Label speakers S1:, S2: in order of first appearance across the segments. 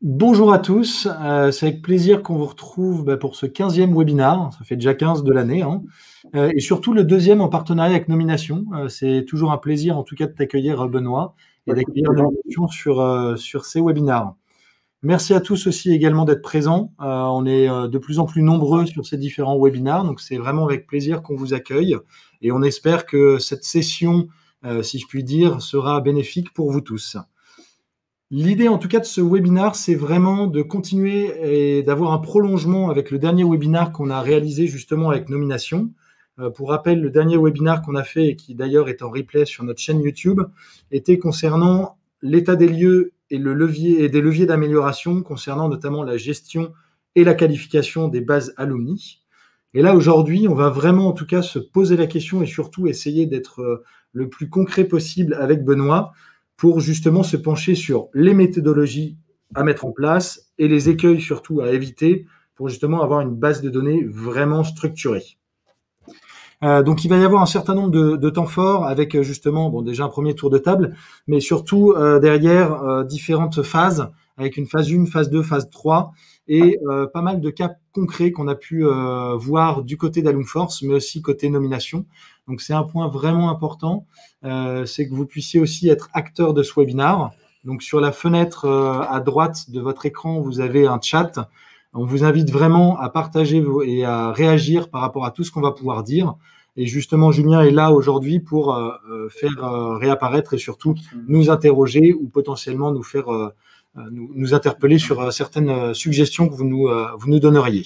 S1: Bonjour à tous, c'est avec plaisir qu'on vous retrouve pour ce 15e webinaire, ça fait déjà 15 de l'année, hein, et surtout le deuxième en partenariat avec Nomination. C'est toujours un plaisir en tout cas de t'accueillir Benoît et d'accueillir Nomination sur ces webinaires. Merci à tous aussi également d'être présents. On est de plus en plus nombreux sur ces différents webinaires, donc c'est vraiment avec plaisir qu'on vous accueille et on espère que cette session, si je puis dire, sera bénéfique pour vous tous. L'idée, en tout cas, de ce webinaire, c'est vraiment de continuer et d'avoir un prolongement avec le dernier webinaire qu'on a réalisé justement avec Nomination. Pour rappel, le dernier webinaire qu'on a fait et qui d'ailleurs est en replay sur notre chaîne YouTube était concernant l'état des lieux et des leviers d'amélioration concernant notamment la gestion et la qualification des bases alumni. Et là, aujourd'hui, on va vraiment, en tout cas, se poser la question et surtout essayer d'être le plus concret possible avec Benoît pour justement se pencher sur les méthodologies à mettre en place et les écueils surtout à éviter pour justement avoir une base de données vraiment structurée. Donc il va y avoir un certain nombre de temps forts avec justement déjà un premier tour de table, mais surtout derrière différentes phases, avec une phase 1, phase 2, phase 3, et pas mal de cas concrets qu'on a pu voir du côté d'Alumforce, mais aussi côté Nomination. Donc c'est un point vraiment important, c'est que vous puissiez aussi être acteur de ce webinaire. Donc sur la fenêtre à droite de votre écran, vous avez un chat. On vous invite vraiment à partager et à réagir par rapport à tout ce qu'on va pouvoir dire. Et justement, Julien est là aujourd'hui pour faire réapparaître et surtout nous interroger ou potentiellement nous faire nous interpeller sur certaines suggestions que vous nous donneriez.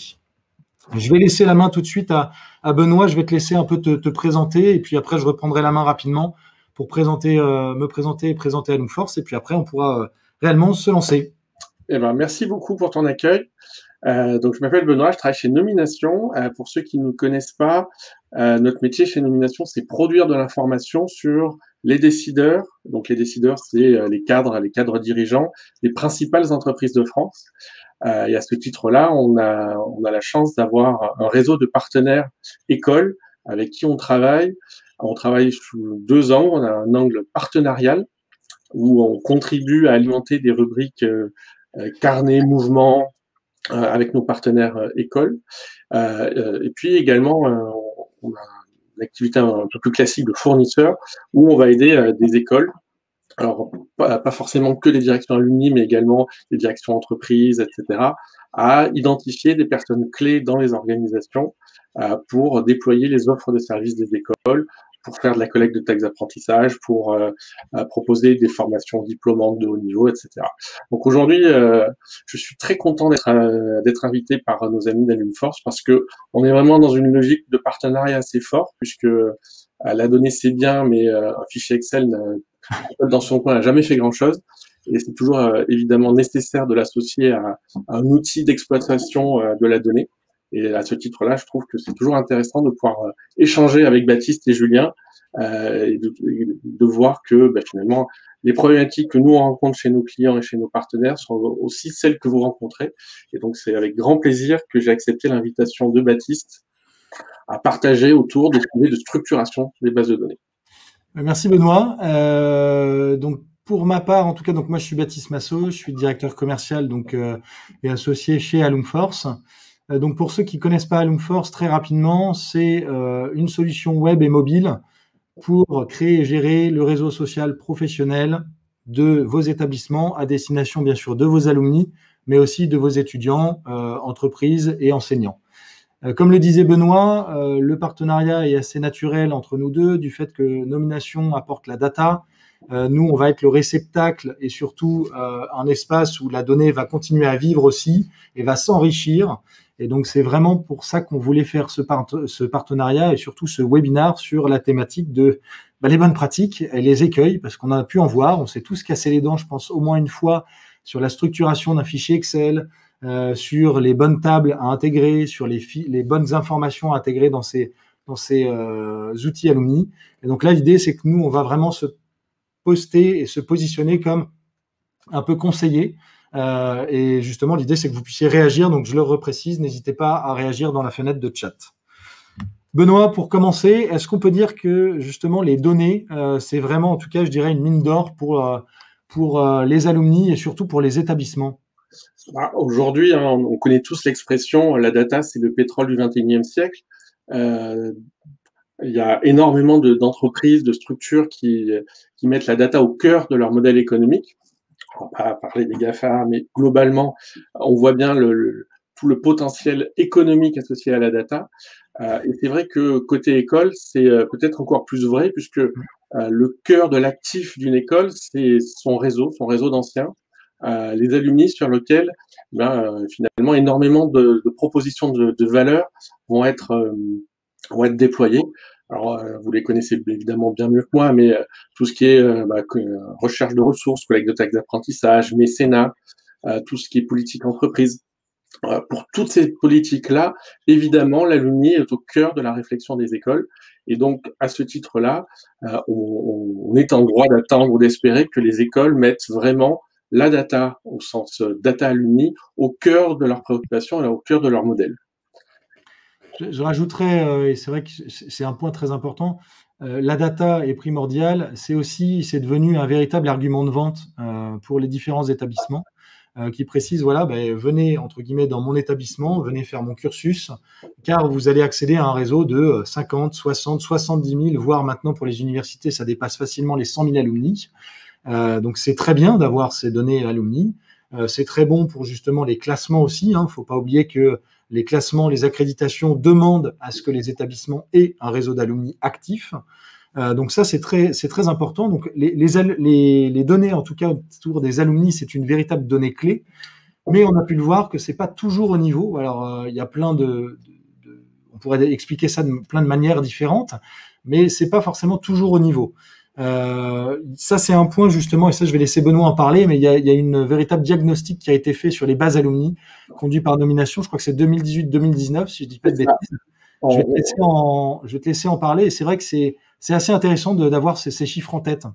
S1: Je vais laisser la main tout de suite à Benoît. Je vais te laisser un peu te présenter et puis après, je reprendrai la main rapidement pour me présenter et présenter Alumforce. Et puis après, on pourra réellement se lancer.
S2: Eh ben, merci beaucoup pour ton accueil. Donc, je m'appelle Benoît, je travaille chez Nomination. Pour ceux qui ne nous connaissent pas, notre métier chez Nomination, c'est produire de l'information sur les décideurs. Donc, les décideurs, c'est les cadres dirigeants des principales entreprises de France. Et à ce titre-là, on a la chance d'avoir un réseau de partenaires écoles avec qui on travaille. On travaille sous 2 angles. On a un angle partenarial où on contribue à alimenter des rubriques carnet, mouvement, avec nos partenaires écoles. Et puis également, on a une activité un peu plus classique de fournisseur où on va aider des écoles. Alors, pas forcément que des directions alumni, mais également des directions entreprises, etc., à identifier des personnes clés dans les organisations pour déployer les offres de services des écoles, pour faire de la collecte de taxes d'apprentissage, pour proposer des formations diplômantes de haut niveau, etc. Donc aujourd'hui, je suis très content d'être invité par nos amis d'Alumforce parce que on est vraiment dans une logique de partenariat assez fort, puisque la donnée c'est bien, mais un fichier Excel dans son coin n'a jamais fait grand-chose. Et c'est toujours évidemment nécessaire de l'associer à un outil d'exploitation de la donnée. Et à ce titre-là, je trouve que c'est toujours intéressant de pouvoir échanger avec Baptiste et Julien et de voir que finalement, les problématiques que nous on rencontre chez nos clients et chez nos partenaires sont aussi celles que vous rencontrez. Et donc, c'est avec grand plaisir que j'ai accepté l'invitation de Baptiste à partager autour des sujets de structuration des bases de données.
S1: Merci Benoît. Donc pour ma part, en tout cas, donc moi je suis Baptiste Massot, je suis directeur commercial et associé chez Alumforce. Donc pour ceux qui connaissent pas Alumforce, très rapidement, c'est une solution web et mobile pour créer et gérer le réseau social professionnel de vos établissements à destination bien sûr de vos alumni, mais aussi de vos étudiants, entreprises et enseignants. Comme le disait Benoît, le partenariat est assez naturel entre nous deux, du fait que Nomination apporte la data. Nous, on va être le réceptacle et surtout un espace où la donnée va continuer à vivre aussi et va s'enrichir. Et donc, c'est vraiment pour ça qu'on voulait faire ce partenariat et surtout ce webinaire sur la thématique de les bonnes pratiques et les écueils, parce qu'on a pu en voir. On s'est tous cassé les dents, je pense, au moins une fois sur la structuration d'un fichier Excel, sur les bonnes tables à intégrer, sur les bonnes informations à intégrer dans ces outils alumni. Et donc là, l'idée, c'est que nous, on va vraiment se poster et se positionner comme un peu conseiller. Et justement, l'idée, c'est que vous puissiez réagir. Donc, je le reprécise, n'hésitez pas à réagir dans la fenêtre de chat. Benoît, pour commencer, est-ce qu'on peut dire que justement les données, c'est vraiment, en tout cas, je dirais, une mine d'or pour les alumni et surtout pour les établissements?
S2: Aujourd'hui, hein, on connaît tous l'expression la data, c'est le pétrole du 21e siècle. Euh, il y a énormément d'entreprises, de structures qui mettent la data au cœur de leur modèle économique. On va pas parler des GAFA, mais globalement, on voit bien tout le potentiel économique associé à la data. Et c'est vrai que côté école, c'est peut-être encore plus vrai, puisque le cœur de l'actif d'une école, c'est son réseau d'anciens, les alumni sur lequel finalement énormément de propositions de valeur vont être déployées. Alors, vous les connaissez évidemment bien mieux que moi, mais tout ce qui est recherche de ressources, collecte de taxes d'apprentissage, mécénat, tout ce qui est politique entreprise. Pour toutes ces politiques-là, évidemment, l'alumni est au cœur de la réflexion des écoles. Et donc, à ce titre-là, on est en droit d'attendre ou d'espérer que les écoles mettent vraiment la data, au sens data alumni, au cœur de leurs préoccupations et au cœur de leur modèle.
S1: Je rajouterais, et c'est vrai que c'est un point très important, la data est primordiale, c'est devenu un véritable argument de vente pour les différents établissements qui précisent, voilà, venez, entre guillemets, dans mon établissement, venez faire mon cursus, car vous allez accéder à un réseau de 50, 60, 70 000, voire maintenant pour les universités, ça dépasse facilement les 100 000 alumni. Donc c'est très bien d'avoir ces données alumni. C'est très bon pour justement les classements aussi. Il ne faut pas oublier que les classements, les accréditations demandent à ce que les établissements aient un réseau d'alumni actif. Donc ça, c'est très important. Donc les données, en tout cas autour des alumni, c'est une véritable donnée clé. Mais on a pu le voir que c'est pas toujours au niveau. Alors il y a plein on pourrait expliquer ça de plein de manières différentes, mais c'est pas forcément toujours au niveau. Ça, c'est un point justement, et ça, je vais laisser Benoît en parler, mais il y a une véritable diagnostic qui a été fait sur les bases alumni, conduit par nomination. Je crois que c'est 2018-2019, si je dis pas de bêtises. Je vais te laisser en parler. Et c'est vrai que c'est assez intéressant d'avoir ces chiffres en tête.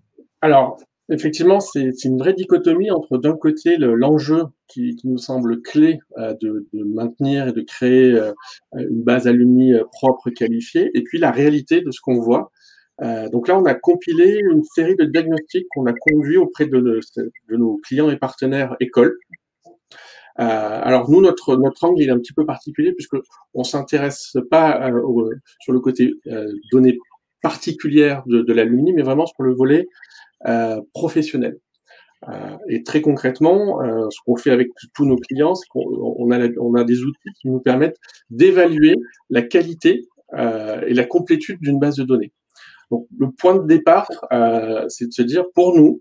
S2: Alors, effectivement, c'est une vraie dichotomie entre d'un côté l'enjeu qui nous semble clé de maintenir et de créer une base alumni propre, qualifiée, et puis la réalité de ce qu'on voit. Donc là, on a compilé une série de diagnostics qu'on a conduits auprès de nos clients et partenaires écoles. Alors nous, notre angle il est un petit peu particulier puisque on s'intéresse pas sur le côté données particulières de l'alumni, mais vraiment sur le volet professionnel. Et très concrètement, ce qu'on fait avec tous nos clients, c'est qu'on a des outils qui nous permettent d'évaluer la qualité et la complétude d'une base de données. Donc, le point de départ, c'est de se dire, pour nous,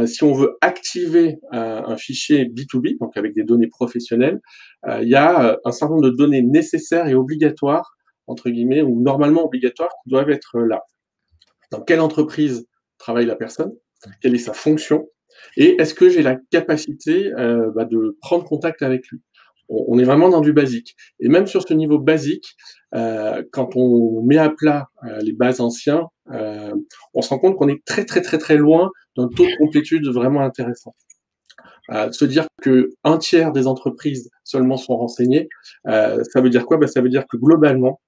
S2: si on veut activer un fichier B2B, donc avec des données professionnelles, il y a un certain nombre de données nécessaires et obligatoires, entre guillemets, ou normalement obligatoires, qui doivent être là. Dans quelle entreprise travaille la personne? Quelle est sa fonction? Et est-ce que j'ai la capacité de prendre contact avec lui? On est vraiment dans du basique. Et même sur ce niveau basique, quand on met à plat les bases anciens, on se rend compte qu'on est très très très très loin d'un taux de complétude vraiment intéressant. Se dire que un tiers des entreprises seulement sont renseignées, ça veut dire quoi? Ça veut dire que globalement,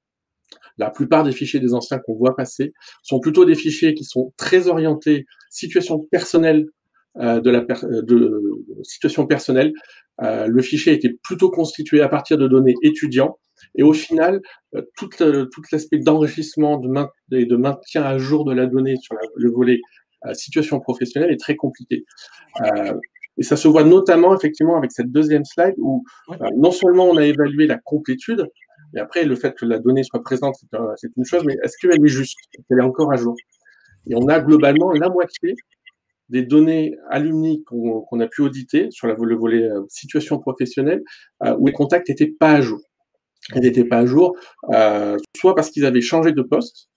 S2: la plupart des fichiers des anciens qu'on voit passer sont plutôt des fichiers qui sont très orientés situation personnelle de situation personnelle. Le fichier était plutôt constitué à partir de données étudiants. Et au final, tout l'aspect d'enrichissement et de maintien à jour de la donnée sur le volet situation professionnelle est très compliqué. Et ça se voit notamment effectivement avec cette deuxième slide où non seulement on a évalué la complétude, mais après le fait que la donnée soit présente, c'est une chose, mais est-ce qu'elle est juste? Est-ce qu'elle est encore à jour? Et on a globalement la moitié des données alumni qu'on a pu auditer sur le volet situation professionnelle, où les contacts n'étaient pas à jour. Ils n'étaient pas à jour, soit parce qu'ils avaient changé de poste,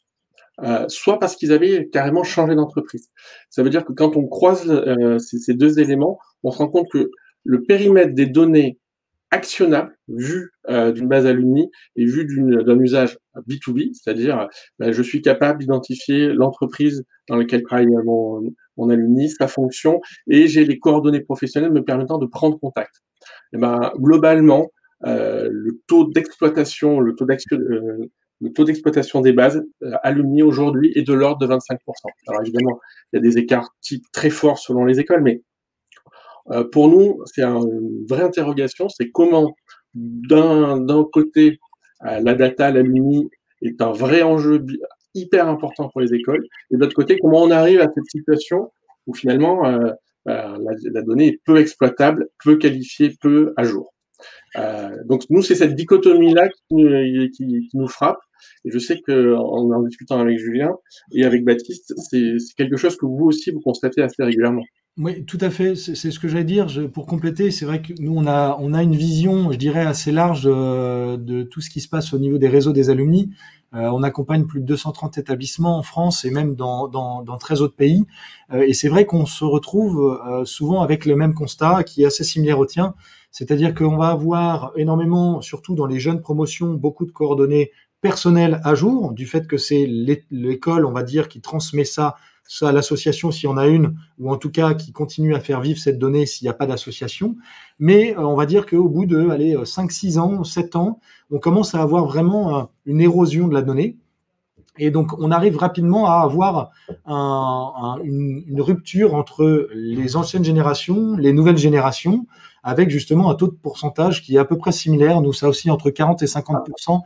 S2: soit parce qu'ils avaient carrément changé d'entreprise. Ça veut dire que quand on croise ces deux éléments, on se rend compte que le périmètre des données actionnables vu d'une base alumni et vu d'un usage B2B, c'est-à-dire je suis capable d'identifier l'entreprise dans laquelle travaille mon alumni, sa fonction, et j'ai les coordonnées professionnelles me permettant de prendre contact. Et globalement, le taux d'exploitation, le taux d'exploitation des bases alumni aujourd'hui est de l'ordre de 25%. Alors évidemment, il y a des écarts types très forts selon les écoles, mais Pour nous, c'est une vraie interrogation, c'est comment d'un côté, la data, l'alumni est un vrai enjeu hyper important pour les écoles, et de l'autre côté, comment on arrive à cette situation où finalement la donnée est peu exploitable, peu qualifiée, peu à jour. Donc nous, c'est cette dichotomie-là qui nous frappe. Et je sais en discutant avec Julien et avec Baptiste, c'est quelque chose que vous aussi, vous constatez assez régulièrement.
S1: Oui, tout à fait. C'est ce que j'allais dire. Pour compléter, c'est vrai que nous, on a une vision, je dirais, assez large de tout ce qui se passe au niveau des réseaux des alumni. On accompagne plus de 230 établissements en France et même dans 13 autres pays. Et c'est vrai qu'on se retrouve souvent avec le même constat qui est assez similaire au tien. C'est-à-dire qu'on va avoir énormément, surtout dans les jeunes promotions, beaucoup de coordonnées personnelles à jour, du fait que c'est l'école, on va dire, qui transmet ça à l'association s'il y en a une, ou en tout cas qui continue à faire vivre cette donnée s'il n'y a pas d'association. Mais on va dire qu'au bout de 5-6 ans, 7 ans, on commence à avoir vraiment une érosion de la donnée. Et donc, on arrive rapidement à avoir une rupture entre les anciennes générations, les nouvelles générations, avec justement un taux de pourcentage qui est à peu près similaire. Nous, ça aussi entre 40 et 50%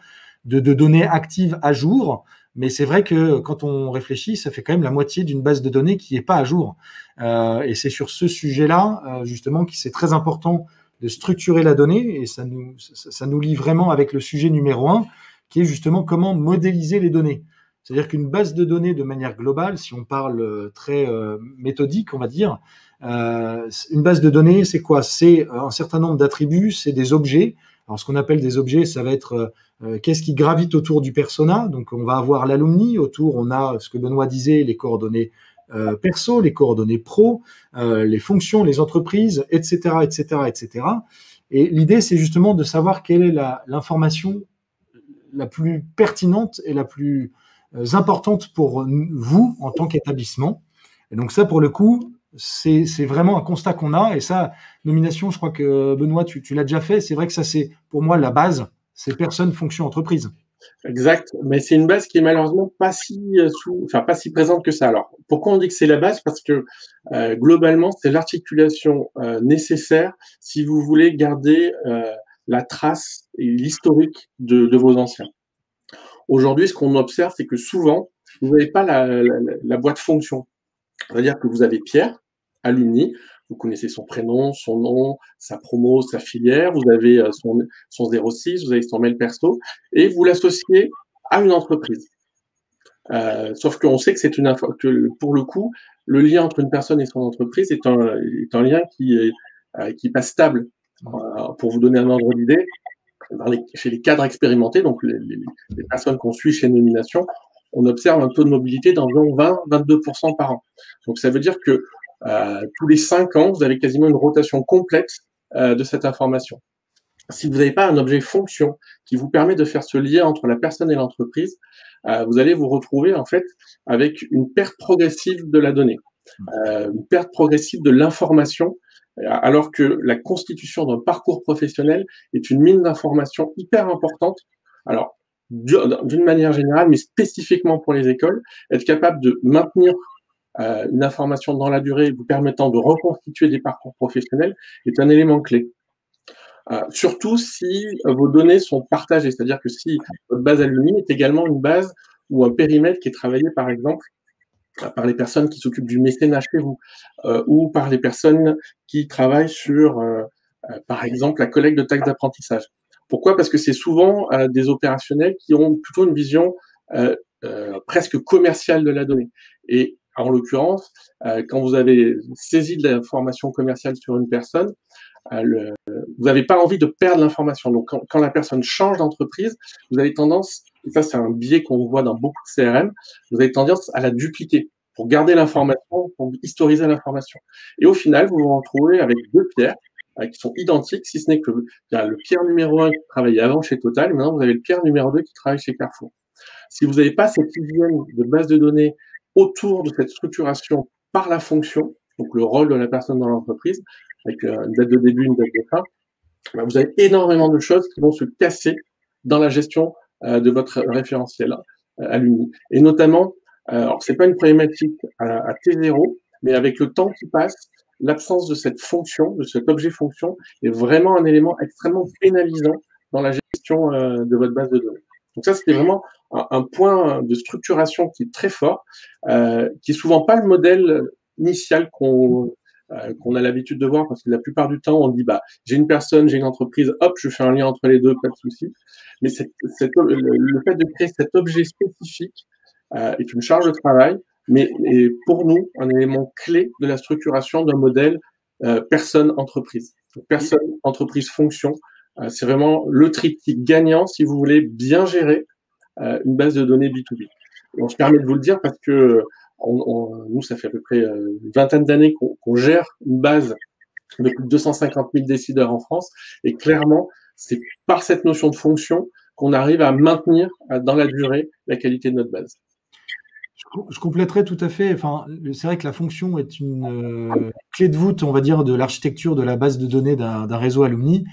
S1: de données actives à jour. Mais c'est vrai que quand on réfléchit, ça fait quand même la moitié d'une base de données qui n'est pas à jour. Et c'est sur ce sujet-là, justement, que c'est très important de structurer la donnée. Et ça nous lie vraiment avec le sujet numéro 1, qui est justement comment modéliser les données. C'est-à-dire qu'une base de données de manière globale, si on parle très méthodique, on va dire, une base de données, c'est quoi? C'est un certain nombre d'attributs, c'est des objets. Alors, ce qu'on appelle des objets, ça va être qu'est-ce qui gravite autour du persona. Donc, on va avoir l'alumni. Autour, on a ce que Benoît disait, les coordonnées perso, les coordonnées pro, les fonctions, les entreprises, etc., etc., etc. Et l'idée, c'est justement de savoir quelle est l'information la plus pertinente et la plus importante pour vous en tant qu'établissement. Et donc ça, pour le coup, c'est vraiment un constat qu'on a. Et ça, nomination, je crois que Benoît, tu l'as déjà fait. C'est vrai que ça, c'est pour moi la base. C'est personne, fonction, entreprise.
S2: Exact, mais c'est une base qui est malheureusement pas pas si présente que ça. Alors, pourquoi on dit que c'est la base? Parce que globalement, c'est l'articulation nécessaire si vous voulez garder la trace et l'historique de vos anciens. Aujourd'hui, ce qu'on observe, c'est que souvent, vous n'avez pas la boîte fonction. C'est-à-dire que vous avez Pierre, alumni, vous connaissez son prénom, son nom, sa promo, sa filière, vous avez son 06, vous avez son mail perso, et vous l'associez à une entreprise. Sauf qu'on sait que que pour le coup, le lien entre une personne et son entreprise est un lien qui passe stable. Pour vous donner un ordre d'idée, chez les cadres expérimentés, donc les personnes qu'on suit chez Nomination, on observe un taux de mobilité d'environ 20-22% par an. Donc ça veut dire que tous les 5 ans, vous avez quasiment une rotation complète de cette information. Si vous n'avez pas un objet fonction qui vous permet de faire ce lien entre la personne et l'entreprise, vous allez vous retrouver en fait avec une perte progressive de la donnée, une perte progressive de l'information, alors que la constitution d'un parcours professionnel est une mine d'informations hyper importante. Alors, d'une manière générale, mais spécifiquement pour les écoles, être capable de maintenir une information dans la durée vous permettant de reconstituer des parcours professionnels est un élément clé. Surtout si vos données sont partagées, c'est-à-dire que si votre base alumni est également une base ou un périmètre qui est travaillé, par exemple, par les personnes qui s'occupent du mécénat chez vous, ou par les personnes qui travaillent sur, par exemple, la collecte de taxes d'apprentissage. Pourquoi? Parce que c'est souvent des opérationnels qui ont plutôt une vision presque commerciale de la donnée. Et en l'occurrence, quand vous avez saisi de l'information commerciale sur une personne, vous n'avez pas envie de perdre l'information. Donc, quand la personne change d'entreprise, vous avez tendance, et ça c'est un biais qu'on voit dans beaucoup de CRM, vous avez tendance à la dupliquer pour garder l'information, pour historiser l'information. Et au final, vous vous retrouvez avec 2 Pierres qui sont identiques, si ce n'est que il y a le Pierre numéro 1 qui travaillait avant chez Total, et maintenant vous avez le Pierre numéro 2 qui travaille chez Carrefour. Si vous n'avez pas cette hygiène de base de données autour de cette structuration par la fonction, donc le rôle de la personne dans l'entreprise, avec une date de début, une date de fin, vous avez énormément de choses qui vont se casser dans la gestion de votre référentiel alumni. Et notamment, alors c'est pas une problématique à T0, mais avec le temps qui passe, l'absence de cette fonction, de cet objet fonction, est vraiment un élément extrêmement pénalisant dans la gestion de votre base de données. Donc ça, c'était vraiment un point de structuration qui est très fort, qui est souvent pas le modèle initial qu'on a l'habitude de voir, parce que la plupart du temps, on dit, bah, j'ai une personne, j'ai une entreprise, hop, je fais un lien entre les deux, pas de souci. Mais le fait de créer cet objet spécifique est une charge de travail, mais est pour nous un élément clé de la structuration d'un modèle personne-entreprise. Personne-entreprise-fonction, c'est vraiment le triptyque gagnant si vous voulez bien gérer une base de données B2B. Et on se permet de vous le dire parce que nous, ça fait à peu près une vingtaine d'années qu'on gère une base de plus de 250 000 décideurs en France. Et clairement, c'est par cette notion de fonction qu'on arrive à maintenir dans la durée la qualité de notre base.
S1: Je compléterai tout à fait. Enfin, c'est vrai que la fonction est une clé de voûte, on va dire, de l'architecture de la base de données d'un réseau Alumni.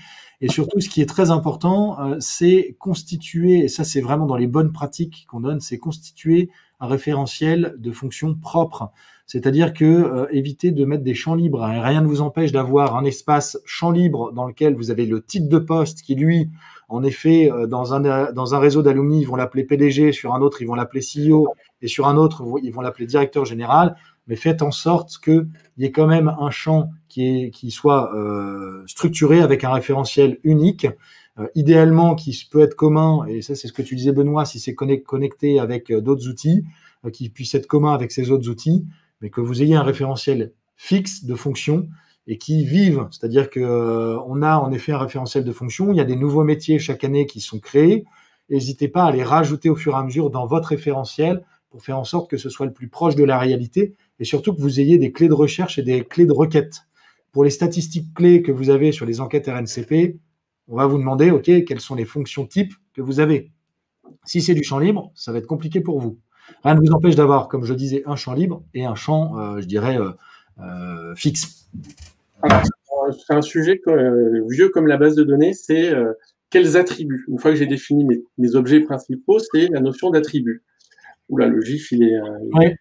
S1: Et surtout, ce qui est très important, c'est constituer, et ça c'est vraiment dans les bonnes pratiques qu'on donne, c'est constituer un référentiel de fonction propre. C'est-à-dire que éviter de mettre des champs libres. Hein, rien ne vous empêche d'avoir un espace champ libre dans lequel vous avez le titre de poste qui, lui, en effet, dans un réseau d'alumni, ils vont l'appeler PDG, sur un autre, ils vont l'appeler CEO, et sur un autre, ils vont l'appeler directeur général. Mais faites en sorte qu'il y ait quand même un champ qui soit structuré avec un référentiel unique, idéalement qui peut être commun, et ça c'est ce que tu disais Benoît, si c'est connecté avec d'autres outils, qui puisse être commun avec ces autres outils, mais que vous ayez un référentiel fixe de fonction et qui vive, c'est-à-dire que on a en effet un référentiel de fonction, il y a des nouveaux métiers chaque année qui sont créés, n'hésitez pas à les rajouter au fur et à mesure dans votre référentiel pour faire en sorte que ce soit le plus proche de la réalité et surtout que vous ayez des clés de recherche et des clés de requête. Pour les statistiques clés que vous avez sur les enquêtes RNCP, on va vous demander, OK, quelles sont les fonctions types que vous avez. Si c'est du champ libre, ça va être compliqué pour vous. Rien ne vous empêche d'avoir, comme je disais, un champ libre et un champ, je dirais, fixe.
S2: Alors, c'est un sujet vieux comme la base de données, c'est quels attributs. Une fois que j'ai défini mes objets principaux, c'est la notion d'attribut. Oula, le GIF, il est...
S1: Ouais,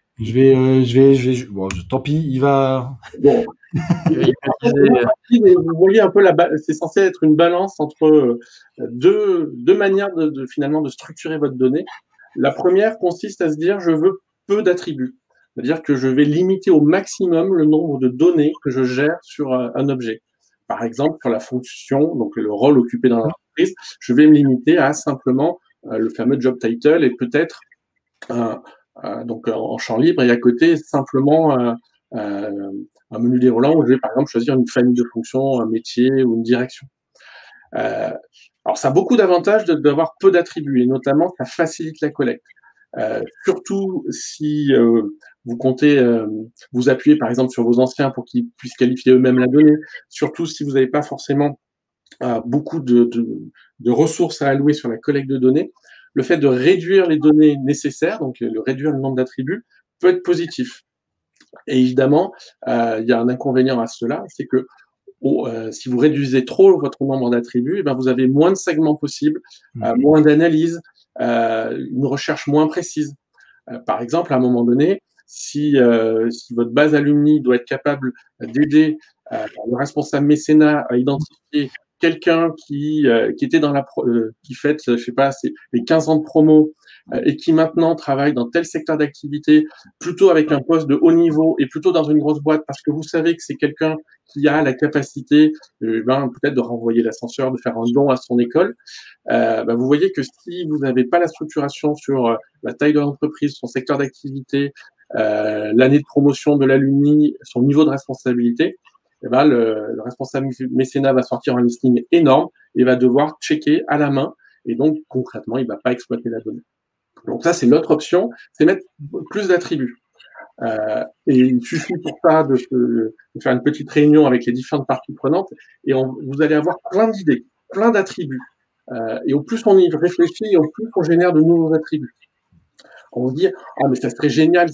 S1: bon, tant pis, il va...
S2: Bon. Vous voyez un peu c'est censé être une balance entre deux manières finalement de structurer votre donnée. La première consiste à se dire je veux peu d'attributs, c'est-à-dire que je vais limiter au maximum le nombre de données que je gère sur un objet. Par exemple, sur la fonction, donc le rôle occupé dans l'entreprise, je vais me limiter à simplement le fameux job title et peut-être donc en champ libre et à côté simplement un menu déroulant où je vais par exemple choisir une famille de fonctions, un métier ou une direction. Alors ça a beaucoup d'avantages d'avoir peu d'attributs et notamment ça facilite la collecte. Surtout si vous comptez vous appuyer par exemple sur vos anciens pour qu'ils puissent qualifier eux-mêmes la donnée, surtout si vous n'avez pas forcément beaucoup de ressources à allouer sur la collecte de données, le fait de réduire les données nécessaires, donc réduire le nombre d'attributs, peut être positif. Et évidemment, il y a un inconvénient à cela, c'est que si vous réduisez trop votre nombre d'attributs, eh ben, vous avez moins de segments possibles, moins d'analyses, une recherche moins précise. Par exemple, à un moment donné, si votre base alumni doit être capable d'aider le responsable mécénat à identifier quelqu'un qui était dans qui fête, je sais pas, les 15 ans de promo et qui maintenant travaille dans tel secteur d'activité, plutôt avec un poste de haut niveau et plutôt dans une grosse boîte, parce que vous savez que c'est quelqu'un qui a la capacité, peut-être de renvoyer l'ascenseur, de faire un don à son école. Vous voyez que si vous n'avez pas la structuration sur la taille de l'entreprise, son secteur d'activité, l'année de promotion de l'alumni, son niveau de responsabilité, le responsable mécénat va sortir un listing énorme et va devoir checker à la main. Et donc, concrètement, il ne va pas exploiter la donnée. Donc ça, c'est l'autre option, c'est mettre plus d'attributs. Et il suffit pour ça de faire une petite réunion avec les différentes parties prenantes et vous allez avoir plein d'idées, plein d'attributs. Et au plus on y réfléchit, au plus on génère de nouveaux attributs. On se dit, ah mais ça serait génial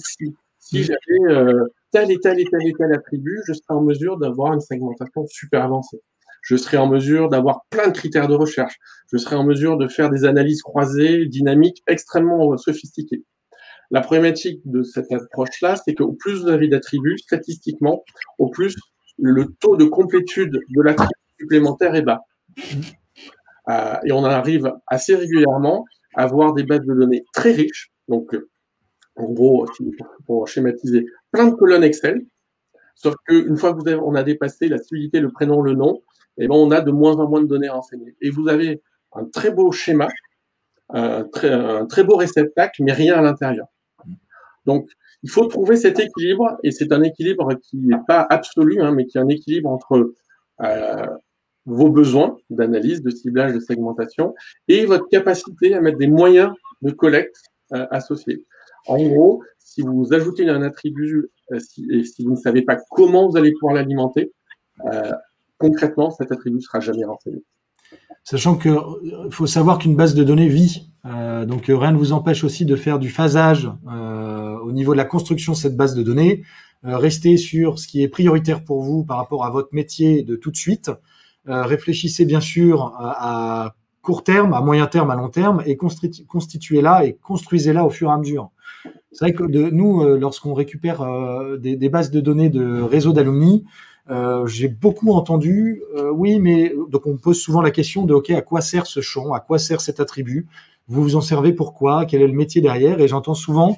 S2: si j'avais tel et tel et tel et tel attribut, je serais en mesure d'avoir une segmentation super avancée. Je serais en mesure d'avoir plein de critères de recherche. Je serais en mesure de faire des analyses croisées, dynamiques, extrêmement sophistiquées. La problématique de cette approche-là, c'est qu'au plus vous avez d'attributs, statistiquement, au plus le taux de complétude de l'attribut supplémentaire est bas. Et on arrive assez régulièrement à avoir des bases de données très riches. Donc, en gros, pour schématiser, plein de colonnes Excel. Sauf qu'une fois on a dépassé la civilité, le prénom, le nom, et ben on a de moins en moins de données renseignées. Et vous avez un très beau schéma, un très beau réceptacle, mais rien à l'intérieur. Donc, il faut trouver cet équilibre, et c'est un équilibre qui n'est pas absolu, mais qui est un équilibre entre vos besoins d'analyse, de ciblage, de segmentation, et votre capacité à mettre des moyens de collecte associés. En gros, si vous ajoutez un attribut et si vous ne savez pas comment vous allez pouvoir l'alimenter, concrètement, cet attribut ne sera jamais renseigné.
S1: Sachant qu'il faut savoir qu'une base de données vit. Donc rien ne vous empêche aussi de faire du phasage au niveau de la construction de cette base de données. Restez sur ce qui est prioritaire pour vous par rapport à votre métier de tout de suite. Réfléchissez bien sûr à court terme, à moyen terme, à long terme, et constituez-la et construisez-la au fur et à mesure. C'est vrai que nous, lorsqu'on récupère des bases de données de réseaux d'alumni, j'ai beaucoup entendu, oui, mais donc on pose souvent la question de, ok, à quoi sert ce champ, à quoi sert cet attribut, vous vous en servez pourquoi, quel est le métier derrière, et j'entends souvent,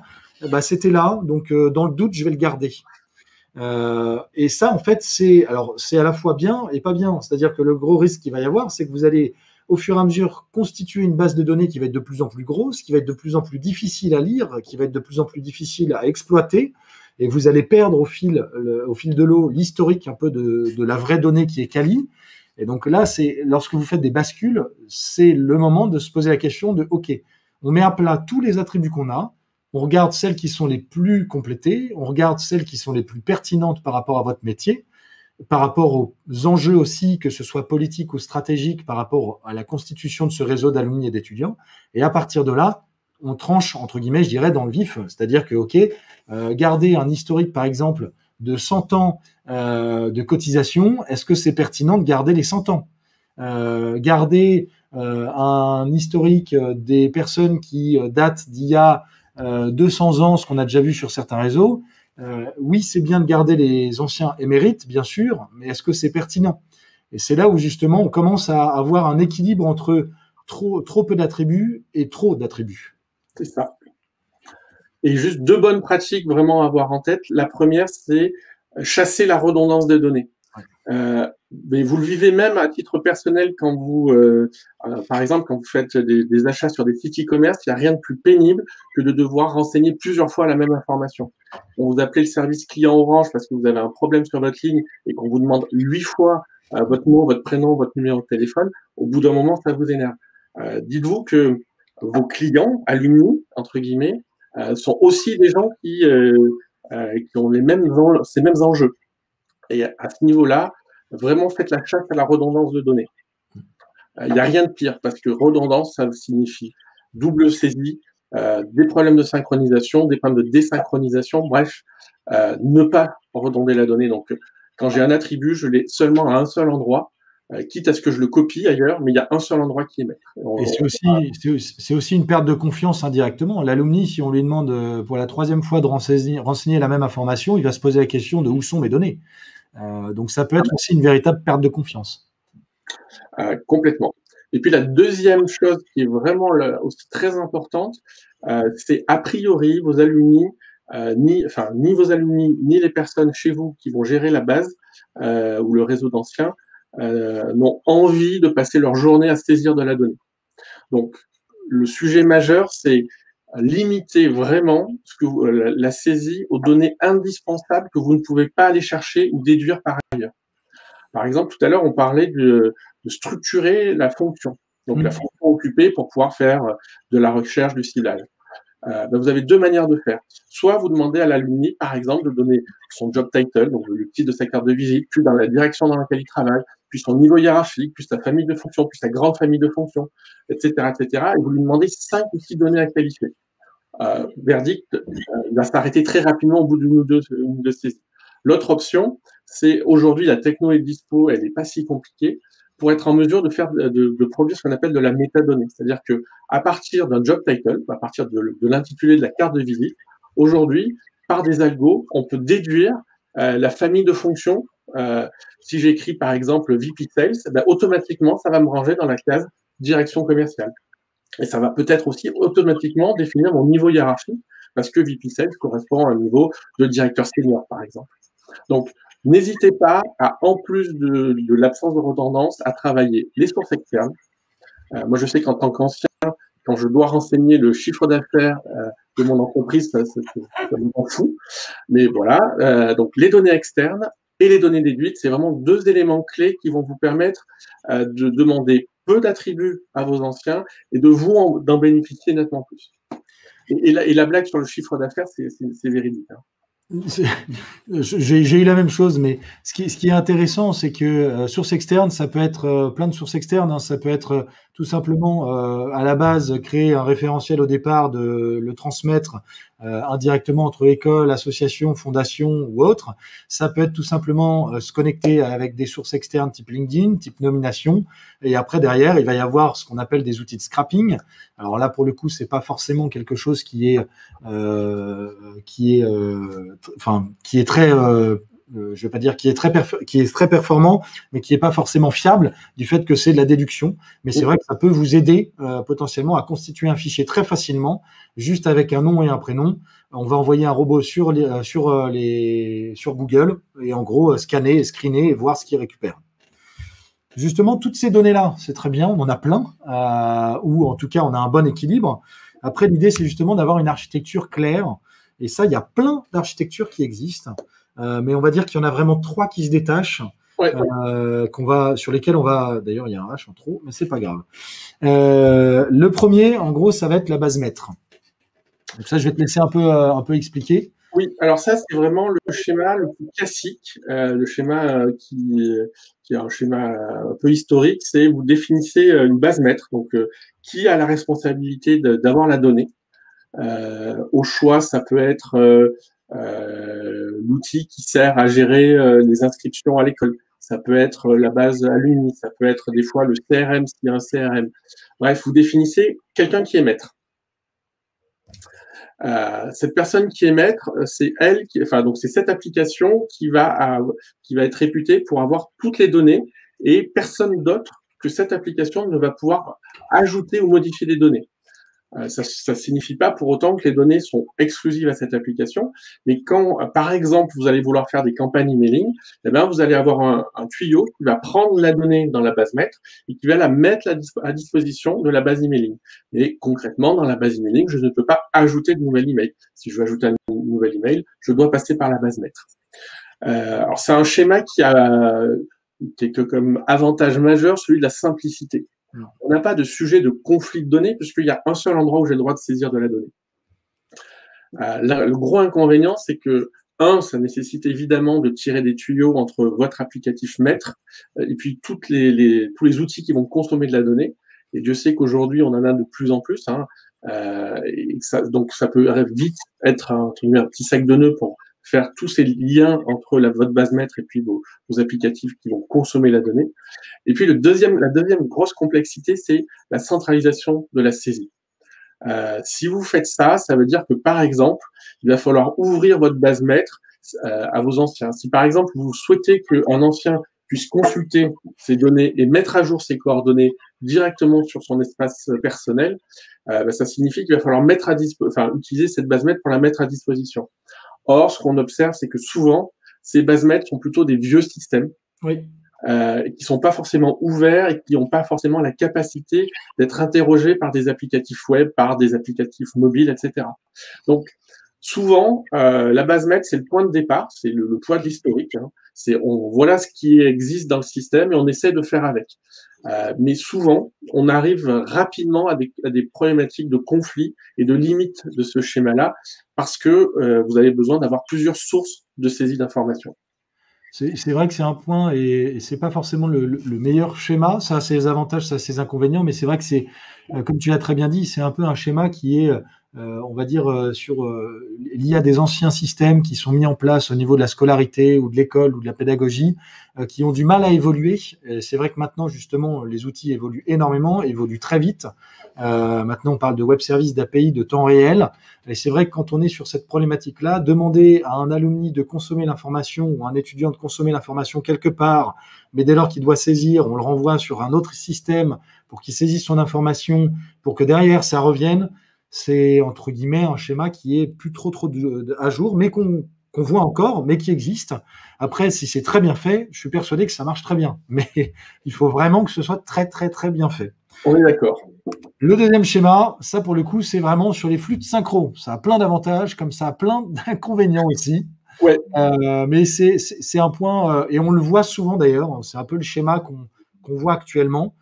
S1: c'était là, donc dans le doute, je vais le garder. Et ça, en fait, c'est à la fois bien et pas bien. C'est-à-dire que le gros risque qu'il va y avoir, c'est que vous allez, au fur et à mesure, constituer une base de données qui va être de plus en plus grosse, qui va être de plus en plus difficile à lire, qui va être de plus en plus difficile à exploiter, et vous allez perdre au fil de l'eau l'historique un peu de la vraie donnée qui est quali. Et donc là, lorsque vous faites des bascules, c'est le moment de se poser la question de, OK, on met à plat tous les attributs qu'on a, on regarde celles qui sont les plus complétées, on regarde celles qui sont les plus pertinentes par rapport à votre métier, par rapport aux enjeux aussi, que ce soit politique ou stratégique, par rapport à la constitution de ce réseau d'alumni et d'étudiants. Et à partir de là, on tranche, entre guillemets, je dirais, dans le vif. C'est-à-dire que, OK, garder un historique, par exemple, de 100 ans de cotisation, est-ce que c'est pertinent de garder les 100 ans Garder un historique des personnes qui datent d'il y a 200 ans, ce qu'on a déjà vu sur certains réseaux, oui, c'est bien de garder les anciens émérites, bien sûr, mais est-ce que c'est pertinent? Et c'est là où justement on commence à avoir un équilibre entre trop peu d'attributs et trop d'attributs.
S2: C'est ça. Et juste 2 bonnes pratiques vraiment à avoir en tête. La première, c'est chasser la redondance des données. Mais vous le vivez même à titre personnel quand vous, par exemple, quand vous faites des achats sur des sites e-commerce, il n'y a rien de plus pénible que de devoir renseigner plusieurs fois la même information. On vous appelez le service client Orange parce que vous avez un problème sur votre ligne et qu'on vous demande 8 fois votre nom, votre prénom, votre numéro de téléphone. Au bout d'un moment, ça vous énerve. Dites-vous que vos clients, alumni, entre guillemets, sont aussi des gens qui ont ces mêmes enjeux. Et à ce niveau-là, vraiment faites la chasse à la redondance de données. Il n'y a rien de pire parce que redondance, ça signifie double saisie, des problèmes de synchronisation, des problèmes de désynchronisation, bref, ne pas redonder la donnée. Donc, quand j'ai un attribut, je l'ai seulement à un seul endroit, quitte à ce que je le copie ailleurs, mais il y a un seul endroit qui est maître.
S1: Et c'est aussi une perte de confiance indirectement. L'alumni, si on lui demande pour la 3e fois de renseigner la même information, il va se poser la question de où sont mes données. Donc ça peut être aussi une véritable perte de confiance.
S2: Complètement. Et puis la deuxième chose qui est vraiment aussi très importante, c'est a priori vos alumni, ni vos alumni, ni les personnes chez vous qui vont gérer la base ou le réseau d'anciens n'ont envie de passer leur journée à saisir de la donnée. Donc le sujet majeur, c'est limiter vraiment la saisie aux données indispensables que vous ne pouvez pas aller chercher ou déduire par ailleurs. Par exemple, tout à l'heure, on parlait de structurer la fonction, donc la fonction occupée pour pouvoir faire de la recherche, du ciblage. Vous avez 2 manières de faire. Soit vous demandez à l'alumni, par exemple, de donner son job title, donc le titre de sa carte de visite, puis dans la direction dans laquelle il travaille, puis son niveau hiérarchique, puis sa famille de fonctions, puis sa grande famille de fonctions, etc., etc. Et vous lui demandez 5 ou 6 données à qualifier. Verdict, il va s'arrêter très rapidement au bout d'une ou deux saisies. L'autre option, c'est aujourd'hui la techno est dispo, elle n'est pas si compliquée, pour être en mesure de produire ce qu'on appelle de la métadonnée. C'est-à-dire que à partir d'un job title, à partir de l'intitulé de la carte de visite, aujourd'hui, par des algos, on peut déduire la famille de fonctions Si j'écris par exemple VP Sales, ben, automatiquement, ça va me ranger dans la case direction commerciale. Et ça va peut-être aussi automatiquement définir mon niveau hiérarchique, parce que VP Sales correspond à un niveau de directeur senior, par exemple. Donc, n'hésitez pas à, en plus de l'absence de redondance, à travailler les sources externes. Moi, je sais qu'en tant qu'ancien, quand je dois renseigner le chiffre d'affaires de mon entreprise, ça me rend fou. Mais voilà, donc les données externes et les données déduites, c'est vraiment deux éléments clés qui vont vous permettre de demander peu d'attributs à vos anciens et de vous d'en bénéficier nettement plus. Et la blague sur le chiffre d'affaires, c'est véridique. Hein.
S1: J'ai eu la même chose, mais ce qui est intéressant, c'est que source externe, ça peut être plein de sources externes. Hein, ça peut être tout simplement à la base créer un référentiel au départ, de le transmettre indirectement entre écoles, associations, fondations ou autres. Ça peut être tout simplement se connecter avec des sources externes type LinkedIn, type nomination. Et après, derrière, il va y avoir ce qu'on appelle des outils de scrapping. Alors là, pour le coup, c'est pas forcément quelque chose qui est très, je vais pas dire qui est très performant, mais qui est pas forcément fiable du fait que c'est de la déduction. Mais c'est vrai que ça peut vous aider potentiellement à constituer un fichier très facilement, juste avec un nom et un prénom. On va envoyer un robot sur Google et en gros scanner et screener et voir ce qu'il récupère. Justement, toutes ces données-là, c'est très bien, on en a plein, ou en tout cas on a un bon équilibre. Après, l'idée, c'est justement d'avoir une architecture claire. Et ça, il y a plein d'architectures qui existent. Mais on va dire qu'il y en a vraiment 3 qui se détachent,
S2: Ouais.
S1: sur lesquelles on va... D'ailleurs, il y a un H en trop, mais c'est pas grave. Le premier, en gros, ça va être la base maître. Donc ça, je vais te laisser un peu expliquer.
S2: Oui, alors ça, c'est vraiment le schéma le plus classique, le schéma qui est un schéma un peu historique, c'est vous définissez une base maître, donc qui a la responsabilité d'avoir la donnée. Au choix, ça peut être l'outil qui sert à gérer les inscriptions à l'école. Ça peut être la base alumni, ça peut être des fois le CRM s'il y a un CRM. Bref, vous définissez quelqu'un qui est maître. Cette personne qui est maître, c'est donc c'est cette application qui va être réputée pour avoir toutes les données et personne d'autre que cette application ne va pouvoir ajouter ou modifier des données. Ça signifie pas pour autant que les données sont exclusives à cette application, mais quand, par exemple, vous allez vouloir faire des campagnes emailing, eh bien, vous allez avoir un tuyau qui va prendre la donnée dans la base maître et qui va la mettre à disposition de la base emailing. Et concrètement, dans la base emailing, je ne peux pas ajouter de nouvel email. Si je veux ajouter un nouvel email, je dois passer par la base maître. Alors, c'est un schéma qui a comme avantage majeur celui de la simplicité. On n'a pas de sujet de conflit de données puisqu'il y a un seul endroit où j'ai le droit de saisir de la donnée. Le gros inconvénient, c'est que, ça nécessite évidemment de tirer des tuyaux entre votre applicatif maître et puis tous les outils qui vont consommer de la donnée. Et Dieu sait qu'aujourd'hui, on en a de plus en plus. Hein, donc, ça peut vite être un petit sac de nœuds pour faire tous ces liens entre votre base maître et puis vos applicatifs qui vont consommer la donnée. Et puis la deuxième grosse complexité, c'est la centralisation de la saisie. Si vous faites ça, ça veut dire que par exemple, il va falloir ouvrir votre base maître à vos anciens. Si par exemple vous souhaitez qu'un ancien puisse consulter ces données et mettre à jour ses coordonnées directement sur son espace personnel, ça signifie qu'il va falloir utiliser cette base maître pour la mettre à disposition. Or, ce qu'on observe, c'est que souvent, ces bases maîtres sont plutôt des vieux systèmes.
S1: Oui.
S2: Qui sont pas forcément ouverts et qui n'ont pas forcément la capacité d'être interrogés par des applicatifs web, par des applicatifs mobiles, etc. Donc, souvent, la base maître, c'est le point de départ, c'est le poids de l'historique. Hein. Voilà ce qui existe dans le système et on essaie de faire avec. Mais souvent, on arrive rapidement à des problématiques de conflit et de limites de ce schéma-là parce que vous avez besoin d'avoir plusieurs sources de saisie d'informations.
S1: C'est vrai que c'est un point et c'est pas forcément le meilleur schéma. Ça a ses avantages, ça a ses inconvénients, mais c'est vrai que c'est, comme tu l'as très bien dit, c'est un peu un schéma qui est on va dire, liées à des anciens systèmes qui sont mis en place au niveau de la scolarité ou de l'école ou de la pédagogie, qui ont du mal à évoluer. Et c'est vrai que maintenant, justement, les outils évoluent énormément, évoluent très vite. Maintenant, on parle de web services, d'API, de temps réel. Et c'est vrai que quand on est sur cette problématique-là, demander à un alumni de consommer l'information ou à un étudiant de consommer l'information quelque part, mais dès lors qu'il doit saisir, on le renvoie sur un autre système pour qu'il saisisse son information, pour que derrière ça revienne, c'est entre guillemets un schéma qui est plus trop à jour, mais qu'on voit encore, mais qui existe. Après, si c'est très bien fait, je suis persuadé que ça marche très bien. Mais il faut vraiment que ce soit très, très, très bien fait.
S2: On est d'accord.
S1: Le deuxième schéma, ça pour le coup, c'est vraiment sur les flux de synchro. Ça a plein d'avantages, comme ça a plein d'inconvénients aussi.
S2: Ouais.
S1: Mais c'est un point, et on le voit souvent d'ailleurs, c'est un peu le schéma qu'on voit actuellement,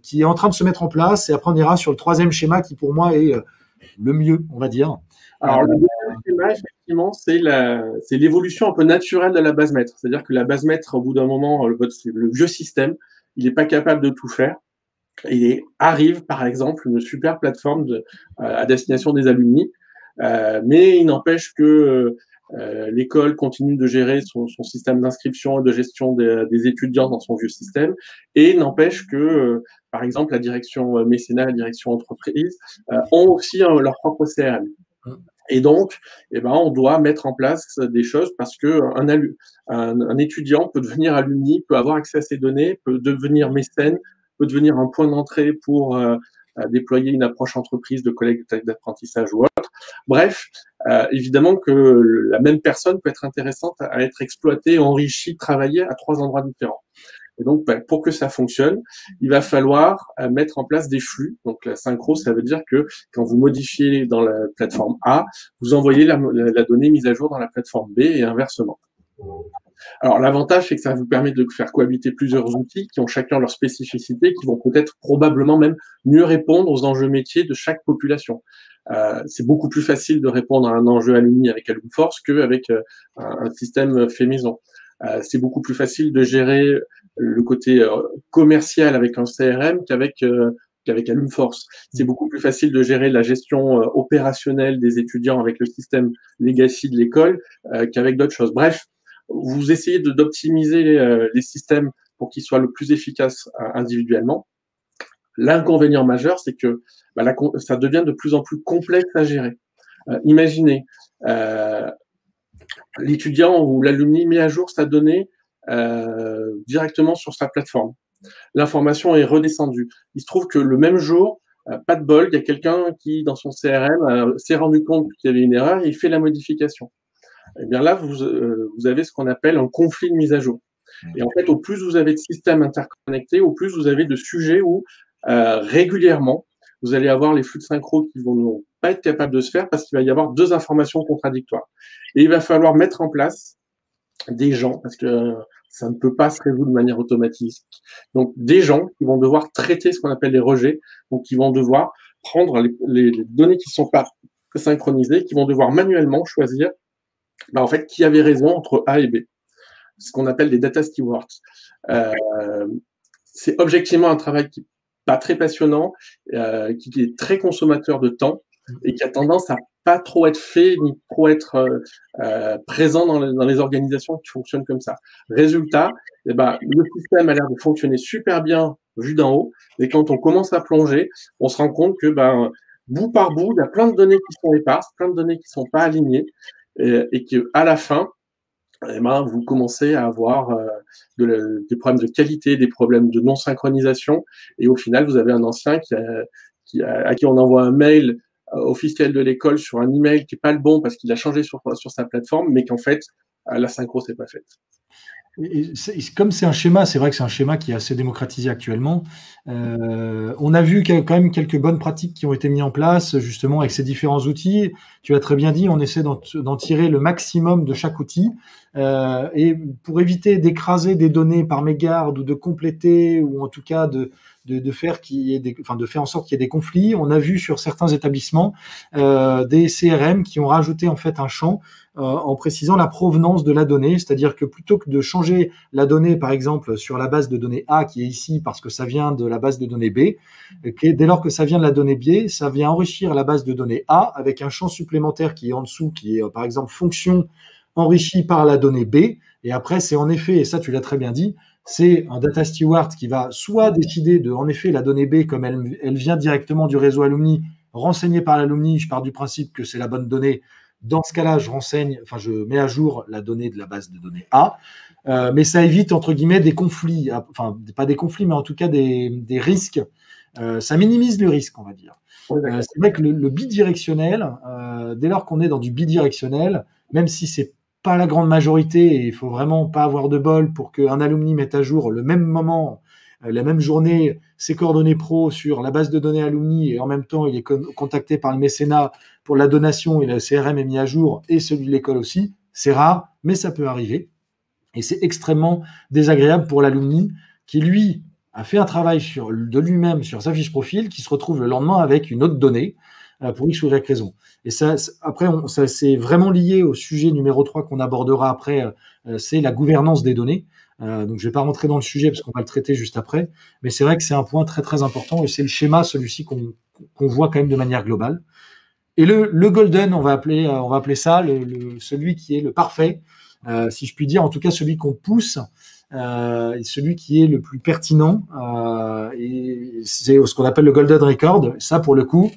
S1: qui est en train de se mettre en place. Et après, on ira sur le troisième schéma qui, pour moi, est le mieux, on va dire.
S2: Alors, le deuxième schéma, effectivement, c'est l'évolution un peu naturelle de la base maître. C'est-à-dire que la base maître, au bout d'un moment, le vieux système, il n'est pas capable de tout faire. Et arrive, par exemple, une super plateforme à destination des alumni, mais il n'empêche que l'école continue de gérer son système d'inscription et de gestion des étudiants dans son vieux système, et n'empêche que, par exemple, la direction mécénat, la direction entreprise ont aussi leur propre CRM. Et donc, on doit mettre en place des choses parce que un étudiant peut devenir alumni, peut avoir accès à ces données, peut devenir mécène, peut devenir un point d'entrée pour déployer une approche entreprise de collecte d'apprentissage ou autre. Bref, évidemment que la même personne peut être intéressante à être exploitée, enrichie, travaillée à 3 endroits différents. Et donc, pour que ça fonctionne, il va falloir mettre en place des flux. Donc, la synchro, ça veut dire que quand vous modifiez dans la plateforme A, vous envoyez la donnée mise à jour dans la plateforme B et inversement. Alors, l'avantage, c'est que ça vous permet de faire cohabiter plusieurs outils qui ont chacun leur spécificité, qui vont peut-être probablement même mieux répondre aux enjeux métiers de chaque population. C'est beaucoup plus facile de répondre à un enjeu alumni avec Alumforce qu'avec un système fait maison. C'est beaucoup plus facile de gérer le côté commercial avec un CRM qu'avec Alumforce. C'est beaucoup plus facile de gérer la gestion opérationnelle des étudiants avec le système legacy de l'école qu'avec d'autres choses. Bref, vous essayez d'optimiser les systèmes pour qu'ils soient le plus efficaces individuellement. L'inconvénient majeur, c'est que ça devient de plus en plus complexe à gérer. Imaginez, l'étudiant ou l'alumni met à jour sa donnée directement sur sa plateforme. L'information est redescendue. Il se trouve que le même jour, pas de bol, il y a quelqu'un qui, dans son CRM, s'est rendu compte qu'il y avait une erreur et il fait la modification. Et bien là, vous avez ce qu'on appelle un conflit de mise à jour. Et en fait, au plus vous avez de systèmes interconnectés, au plus vous avez de sujets où régulièrement, vous allez avoir les flux de synchro qui vont pas être capables de se faire parce qu'il va y avoir 2 informations contradictoires. Et il va falloir mettre en place des gens, parce que ça ne peut pas se résoudre de manière automatique. Donc, des gens qui vont devoir traiter ce qu'on appelle les rejets, donc qui vont devoir prendre les données qui ne sont pas synchronisées, qui vont devoir manuellement choisir en fait, qui avait raison entre A et B. Ce qu'on appelle des data stewards. C'est objectivement un travail qui n'est pas très passionnant, qui est très consommateur de temps et qui a tendance à pas trop être fait ni trop être présent dans les organisations qui fonctionnent comme ça. Résultat, le système a l'air de fonctionner super bien vu d'en haut, mais quand on commence à plonger, on se rend compte que bout par bout, il y a plein de données qui sont éparses, plein de données qui sont pas alignées, et qu'à la fin, vous commencez à avoir des problèmes de qualité, des problèmes de non-synchronisation, et au final, vous avez un ancien à qui on envoie un mail officiel de l'école sur un email qui n'est pas le bon parce qu'il a changé sur sa plateforme, mais qu'en fait, la synchro s'est pas faite.
S1: Comme c'est un schéma, c'est vrai que c'est un schéma qui est assez démocratisé actuellement. On a vu qu'il y a quand même quelques bonnes pratiques qui ont été mises en place, justement, avec ces différents outils. Tu as très bien dit, on essaie d'en tirer le maximum de chaque outil. Et pour éviter d'écraser des données par mégarde ou de compléter ou en tout cas de faire de faire en sorte qu'il y ait des conflits, on a vu sur certains établissements des CRM qui ont rajouté en fait un champ en précisant la provenance de la donnée, c'est-à-dire que plutôt que de changer la donnée, par exemple, sur la base de données A qui est ici parce que ça vient de la base de données B, dès lors que ça vient de la donnée B, ça vient enrichir la base de données A avec un champ supplémentaire qui est en dessous, qui est par exemple fonction enrichie par la donnée B. Et après, c'est en effet, et ça tu l'as très bien dit, c'est un data steward qui va soit décider de, en effet, la donnée B, comme elle vient directement du réseau Alumni, renseignée par l'Alumni, je pars du principe que c'est la bonne donnée. Dans ce cas-là, je mets à jour la donnée de la base de données A, mais ça évite, entre guillemets, des conflits, enfin, pas des conflits, mais en tout cas des risques. Ça minimise le risque, on va dire. C'est vrai que le bidirectionnel, dès lors qu'on est dans du bidirectionnel, même si c'est pas la grande majorité, et il faut vraiment pas avoir de bol pour qu'un alumni mette à jour le même moment, la même journée, ses coordonnées pro sur la base de données alumni, et en même temps, il est contacté par le mécénat pour la donation, et le CRM est mis à jour, et celui de l'école aussi. C'est rare, mais ça peut arriver. Et c'est extrêmement désagréable pour l'alumni qui, lui, a fait un travail de lui-même sur sa fiche profil, qui se retrouve le lendemain avec une autre donnée, pour X ou Y raison. Et ça, après, c'est vraiment lié au sujet numéro 3 qu'on abordera après, c'est la gouvernance des données. Donc, je ne vais pas rentrer dans le sujet parce qu'on va le traiter juste après, mais c'est vrai que c'est un point très, très important et c'est le schéma, celui-ci, qu'on voit quand même de manière globale. Et le golden, on va appeler ça celui qui est le parfait, si je puis dire, en tout cas celui qu'on pousse, et celui qui est le plus pertinent, et c'est ce qu'on appelle le golden record. Ça, pour le coup,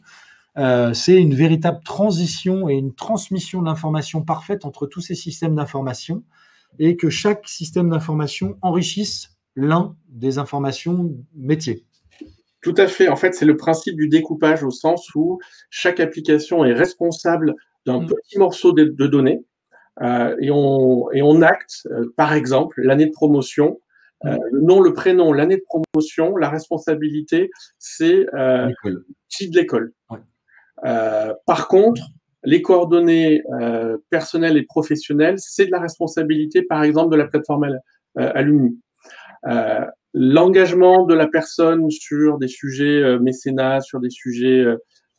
S1: c'est une véritable transition et une transmission de l'information parfaite entre tous ces systèmes d'information, et que chaque système d'information enrichisse l'un des informations métiers.
S2: Tout à fait. En fait, c'est le principe du découpage au sens où chaque application est responsable d'un petit morceau de données et on acte, par exemple, l'année de promotion, le nom, le prénom, l'année de promotion, la responsabilité, c'est l'outil de l'école.
S1: Ouais.
S2: Par contre, les coordonnées personnelles et professionnelles, c'est de la responsabilité, par exemple, de la plateforme Alumni. L'engagement de la personne sur des sujets mécénat, sur des sujets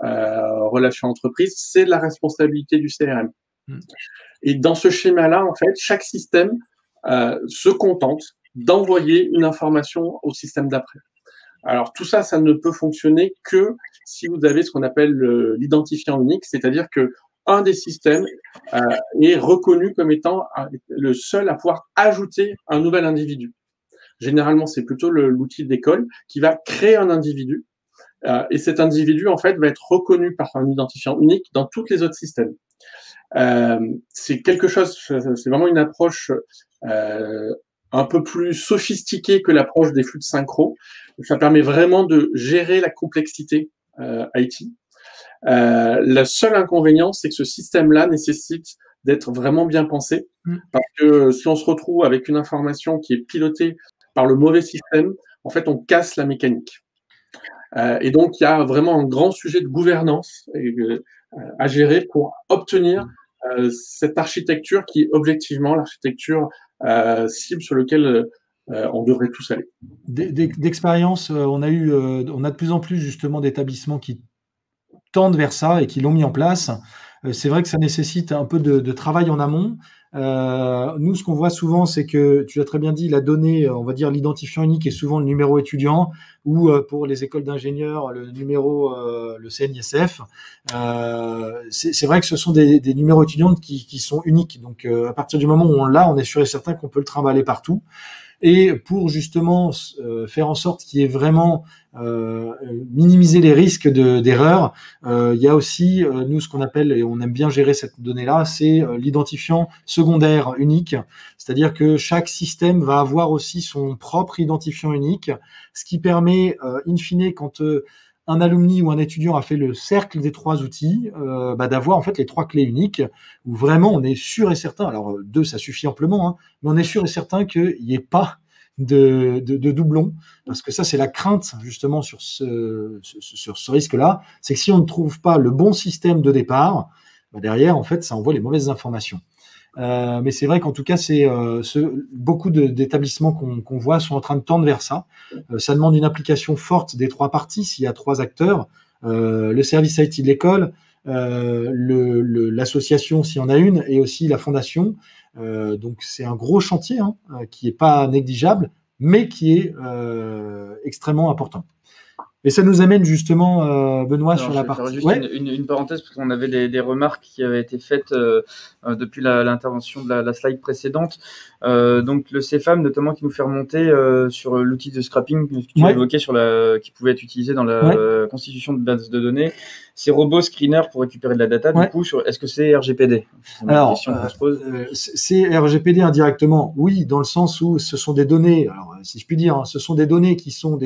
S2: relations entreprises, c'est de la responsabilité du CRM. Et dans ce schéma-là, en fait, chaque système se contente d'envoyer une information au système d'après. Alors tout ça, ça ne peut fonctionner que si vous avez ce qu'on appelle l'identifiant unique, c'est-à-dire que un des systèmes est reconnu comme étant le seul à pouvoir ajouter un nouvel individu. Généralement, c'est plutôt l'outil d'école qui va créer un individu, et cet individu, en fait, va être reconnu par un identifiant unique dans tous les autres systèmes. C'est quelque chose, c'est vraiment une approche un peu plus sophistiquée que l'approche des flux de synchro. Ça permet vraiment de gérer la complexité IT. Le seul inconvénient, c'est que ce système-là nécessite d'être vraiment bien pensé, parce que si on se retrouve avec une information qui est pilotée par le mauvais système, en fait, on casse la mécanique. Et donc, il y a vraiment un grand sujet de gouvernance à gérer pour obtenir cette architecture qui est objectivement l'architecture cible sur laquelle on devrait tous aller.
S1: D'expérience, on a de plus en plus justement d'établissements qui tendent vers ça et qui l'ont mis en place. C'est vrai que ça nécessite un peu de travail en amont. Nous, ce qu'on voit souvent, c'est que, tu l'as très bien dit, la donnée, on va dire l'identifiant unique est souvent le numéro étudiant, ou pour les écoles d'ingénieurs, le numéro, le CNISF. C'est vrai que ce sont des numéros étudiants qui sont uniques. Donc, à partir du moment où on l'a, on est sûr et certain qu'on peut le trimballer partout. Et pour justement faire en sorte qu'il y ait vraiment minimiser les risques d'erreur, il y a aussi, nous, ce qu'on appelle, et on aime bien gérer cette donnée-là, c'est l'identifiant secondaire unique. C'est-à-dire que chaque système va avoir aussi son propre identifiant unique, ce qui permet, in fine, quand un alumni ou un étudiant a fait le cercle des 3 outils, d'avoir en fait les 3 clés uniques, où vraiment on est sûr et certain, alors 2 ça suffit amplement, hein, mais on est sûr et certain qu'il n'y ait pas de doublons, parce que ça c'est la crainte justement sur ce risque-là, c'est que si on ne trouve pas le bon système de départ, derrière en fait ça envoie les mauvaises informations. Mais c'est vrai qu'en tout cas, beaucoup d'établissements qu'on voit sont en train de tendre vers ça. Ça demande une application forte des trois parties, s'il y a trois acteurs, le service IT de l'école, l'association s'il y en a une, et aussi la fondation. Donc c'est un gros chantier qui n'est pas négligeable, mais qui est extrêmement important. Et ça nous amène justement, Benoît, sur la partie.
S3: Juste une parenthèse, parce qu'on avait des remarques qui avaient été faites depuis l'intervention de la slide précédente. Donc le CFAM, notamment, qui nous fait remonter sur l'outil de scrapping que tu as évoqué, qui pouvait être utilisé dans la constitution de bases de données. Ces robots screeners pour récupérer de la data, du coup, est-ce que c'est RGPD?
S1: Alors, c'est RGPD indirectement, oui, dans le sens où ce sont des données, alors si je puis dire, ce sont des données qui sont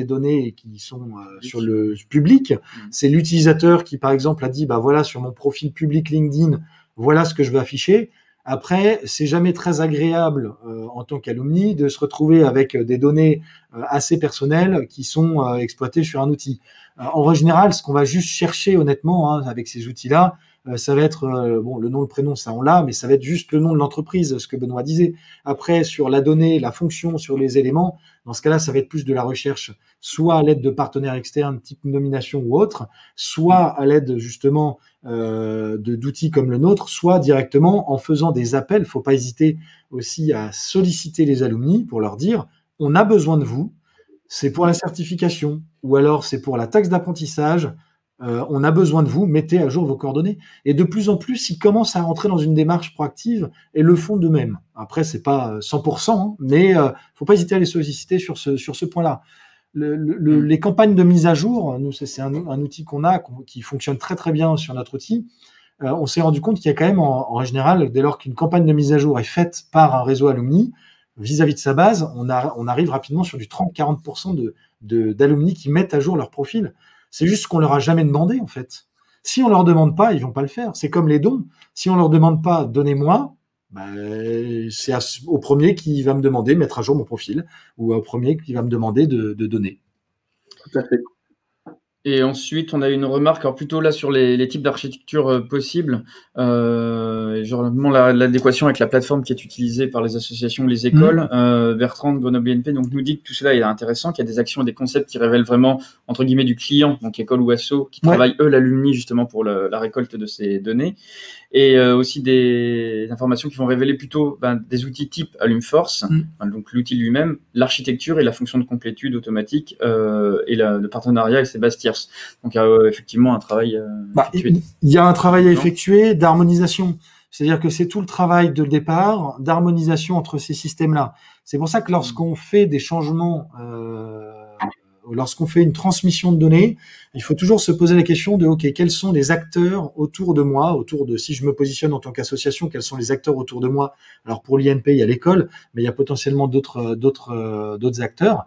S1: sur le public. C'est l'utilisateur qui, par exemple, a dit, bah voilà, sur mon profil public LinkedIn, voilà ce que je veux afficher. Après, c'est jamais très agréable en tant qu'alumni de se retrouver avec des données assez personnelles qui sont exploitées sur un outil. En général, ce qu'on va juste chercher honnêtement avec ces outils-là, ça va être le nom, le prénom, ça on l'a, mais ça va être juste le nom de l'entreprise, ce que Benoît disait. Après, sur la donnée, la fonction, sur les éléments, dans ce cas-là, ça va être plus de la recherche, soit à l'aide de partenaires externes, type nomination ou autre, soit à l'aide justement d'outils comme le nôtre, soit directement en faisant des appels. Faut pas hésiter aussi à solliciter les alumni pour leur dire on a besoin de vous, c'est pour la certification ou alors c'est pour la taxe d'apprentissage, on a besoin de vous, mettez à jour vos coordonnées. Et de plus en plus, ils commencent à rentrer dans une démarche proactive et le font d'eux-mêmes. Après, c'est pas 100%, mais faut pas hésiter à les solliciter sur ce point-là. Les campagnes de mise à jour, nous, c'est un outil qu'on a qui fonctionne très très bien sur notre outil. On s'est rendu compte qu'il y a quand même, en général, dès lors qu'une campagne de mise à jour est faite par un réseau alumni, vis-à-vis de sa base, on arrive rapidement sur du 30-40% d'alumni qui mettent à jour leur profil. C'est juste qu'on leur a jamais demandé, en fait. Si on leur demande pas, ils vont pas le faire. C'est comme les dons. Si on leur demande pas, donnez-moi, c'est au premier qui va me demander de mettre à jour mon profil, ou au premier qui va me demander de donner.
S2: Tout à fait.
S3: Et ensuite, on a une remarque, alors plutôt là sur les types d'architecture possibles, genre l'adéquation avec la plateforme qui est utilisée par les associations, les écoles. Bertrand de Grenoble INP donc nous dit que tout cela est intéressant, qu'il y a des actions et des concepts qui révèlent vraiment entre guillemets du client, donc école ou asso, qui travaillent eux l'alumni justement pour la récolte de ces données, et aussi des informations qui vont révéler plutôt des outils type AlumForce, donc l'outil lui-même, l'architecture et la fonction de complétude automatique et le partenariat avec ces bases tierces. Donc il y a effectivement un travail
S1: il y a un travail à effectuer d'harmonisation. C'est-à-dire que c'est tout le travail de départ d'harmonisation entre ces systèmes-là. C'est pour ça que lorsqu'on fait des changements, lorsqu'on fait une transmission de données, il faut toujours se poser la question de OK, quels sont les acteurs autour de moi, si je me positionne en tant qu'association, quels sont les acteurs autour de moi. Alors pour l'INP, il y a l'école, mais il y a potentiellement d'autres acteurs.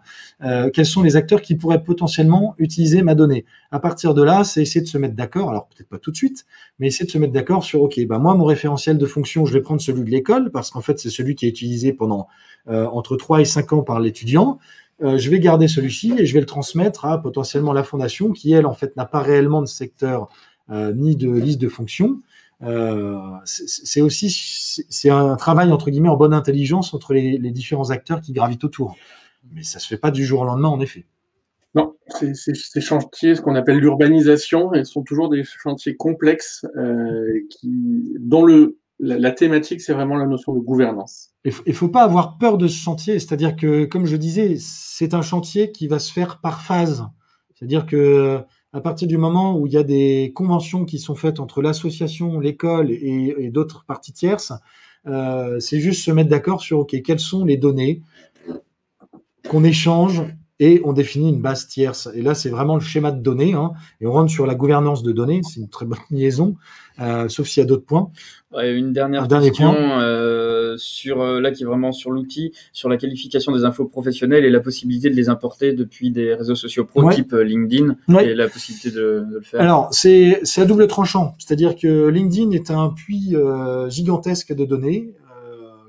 S1: Quels sont les acteurs qui pourraient potentiellement utiliser ma donnée? À partir de là, c'est essayer de se mettre d'accord. Alors peut-être pas tout de suite, mais essayer de se mettre d'accord sur OK, moi mon référentiel de fonction, je vais prendre celui de l'école parce qu'en fait c'est celui qui est utilisé pendant entre 3 et 5 ans par l'étudiant. Je vais garder celui-ci et je vais le transmettre à potentiellement la fondation qui, elle, en fait, n'a pas réellement de secteur ni de liste de fonctions. C'est un travail, entre guillemets, en bonne intelligence entre les différents acteurs qui gravitent autour. Mais ça se fait pas du jour au lendemain, en effet.
S2: Non, ces chantiers, ce qu'on appelle l'urbanisation, ils sont toujours des chantiers complexes dont la thématique, c'est vraiment la notion de gouvernance.
S1: Il faut pas avoir peur de ce chantier, c'est-à-dire que, comme je disais, c'est un chantier qui va se faire par phase. C'est-à-dire que à partir du moment où il y a des conventions qui sont faites entre l'association, l'école et d'autres parties tierces, c'est juste se mettre d'accord sur OK, quelles sont les données qu'on échange et on définit une base tierce. Et là, c'est vraiment le schéma de données, et on rentre sur la gouvernance de données. C'est une très bonne liaison, sauf s'il y a d'autres points.
S3: Une dernière question là qui est vraiment sur l'outil, sur la qualification des infos professionnelles et la possibilité de les importer depuis des réseaux sociaux pro type LinkedIn et la possibilité de le faire.
S1: Alors, c'est à double tranchant. C'est-à-dire que LinkedIn est un puits gigantesque de données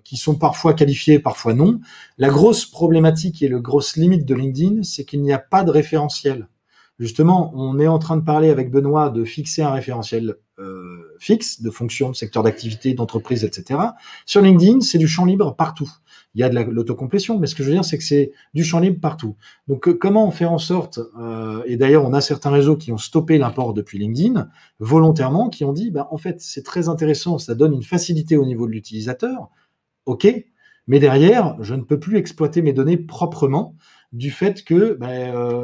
S1: qui sont parfois qualifiées, parfois non. La grosse problématique et la grosse limite de LinkedIn, c'est qu'il n'y a pas de référentiel. Justement, on est en train de parler avec Benoît de fixer un référentiel fixe, de fonction, de secteur d'activité, d'entreprise, etc. Sur LinkedIn, c'est du champ libre partout. Il y a de l'autocomplétion, mais ce que je veux dire, c'est que c'est du champ libre partout. Donc, comment on fait en sorte, et d'ailleurs, on a certains réseaux qui ont stoppé l'import depuis LinkedIn, volontairement, qui ont dit, en fait, c'est très intéressant, ça donne une facilité au niveau de l'utilisateur, ok, mais derrière, je ne peux plus exploiter mes données proprement, du fait que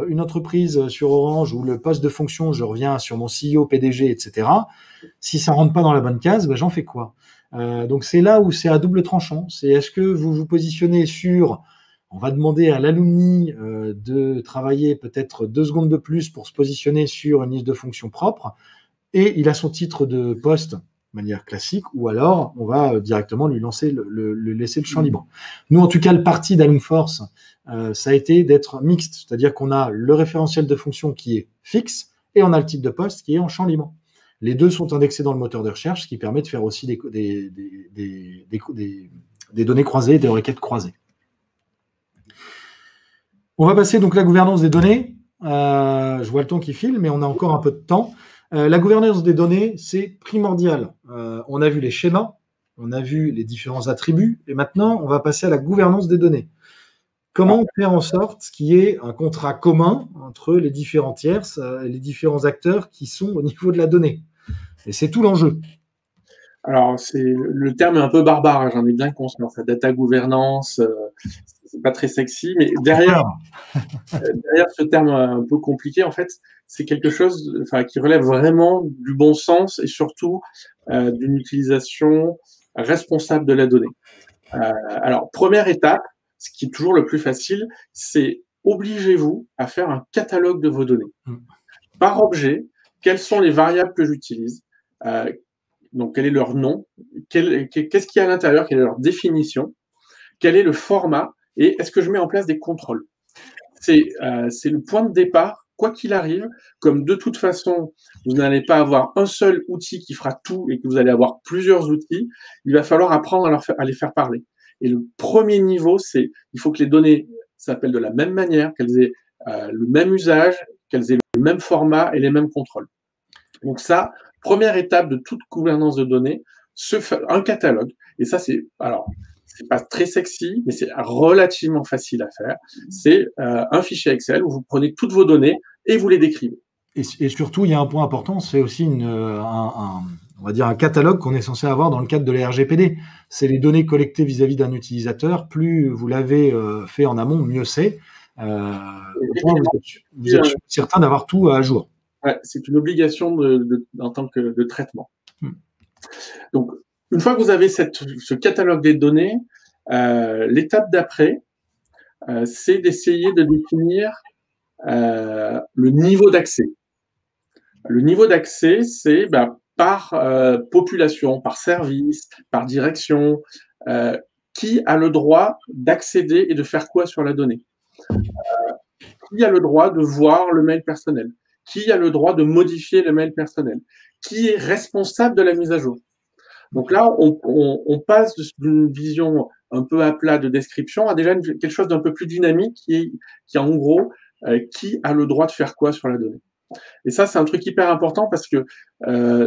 S1: une entreprise sur Orange où le poste de fonction, je reviens sur mon CEO, PDG, etc., si ça rentre pas dans la bonne case, j'en fais quoi? Donc c'est là où c'est à double tranchant. C'est est-ce que vous vous positionnez sur, on va demander à l'alumni de travailler peut-être 2 secondes de plus pour se positionner sur une liste de fonctions propre, et il a son titre de poste de manière classique, ou alors on va directement lui laisser le champ libre. Nous, en tout cas, le parti d'Alumforce, ça a été d'être mixte, c'est-à-dire qu'on a le référentiel de fonction qui est fixe, et on a le type de poste qui est en champ libre. Les deux sont indexés dans le moteur de recherche, ce qui permet de faire aussi des données croisées, des requêtes croisées. On va passer donc à la gouvernance des données. Je vois le temps qui file, mais on a encore un peu de temps. La gouvernance des données, c'est primordial. On a vu les schémas, on a vu les différents attributs, et maintenant, on va passer à la gouvernance des données. Comment faire en sorte qu'il y ait un contrat commun entre les différents tierces, les différents acteurs qui sont au niveau de la donnée? Et c'est tout l'enjeu.
S2: Alors, le terme est un peu barbare, hein, j'en ai bien conscience. La data gouvernance, c'est pas très sexy, mais derrière ce terme un peu compliqué, en fait, c'est quelque chose, qui relève vraiment du bon sens et surtout d'une utilisation responsable de la donnée. Alors, première étape, ce qui est toujours le plus facile, c'est obligez-vous à faire un catalogue de vos données. Par objet, quelles sont les variables que j'utilise? Donc, quel est leur nom? Qu'est-ce qu'il y a à l'intérieur? Quelle est leur définition? Quel est le format? Et est-ce que je mets en place des contrôles? C'est le point de départ, quoi qu'il arrive, comme de toute façon, vous n'allez pas avoir un seul outil qui fera tout et que vous allez avoir plusieurs outils, il va falloir apprendre à les faire parler. Et le premier niveau, il faut que les données s'appellent de la même manière, qu'elles aient le même usage, qu'elles aient le même format et les mêmes contrôles. Donc ça, première étape de toute gouvernance de données, un catalogue. Et ça, c'est pas très sexy, mais c'est relativement facile à faire. C'est un fichier Excel où vous prenez toutes vos données et vous les décrivez.
S1: Et surtout, il y a un point important, c'est aussi on va dire un catalogue qu'on est censé avoir dans le cadre de la RGPD. C'est les données collectées vis-à-vis d'un utilisateur. Plus vous l'avez fait en amont, mieux c'est. Vous êtes certain d'avoir tout à jour.
S2: Ouais, c'est une obligation en tant que de traitement. Donc, une fois que vous avez ce catalogue des données, l'étape d'après, c'est d'essayer de définir le niveau d'accès. Le niveau d'accès, c'est par population, par service, par direction, qui a le droit d'accéder et de faire quoi sur la donnée. Qui a le droit de voir le mail personnel? Qui a le droit de modifier le mail personnel? Qui est responsable de la mise à jour? Donc là, on passe d'une vision un peu à plat de description à déjà quelque chose d'un peu plus dynamique qui est en gros, qui a le droit de faire quoi sur la donnée. Et ça, c'est un truc hyper important parce que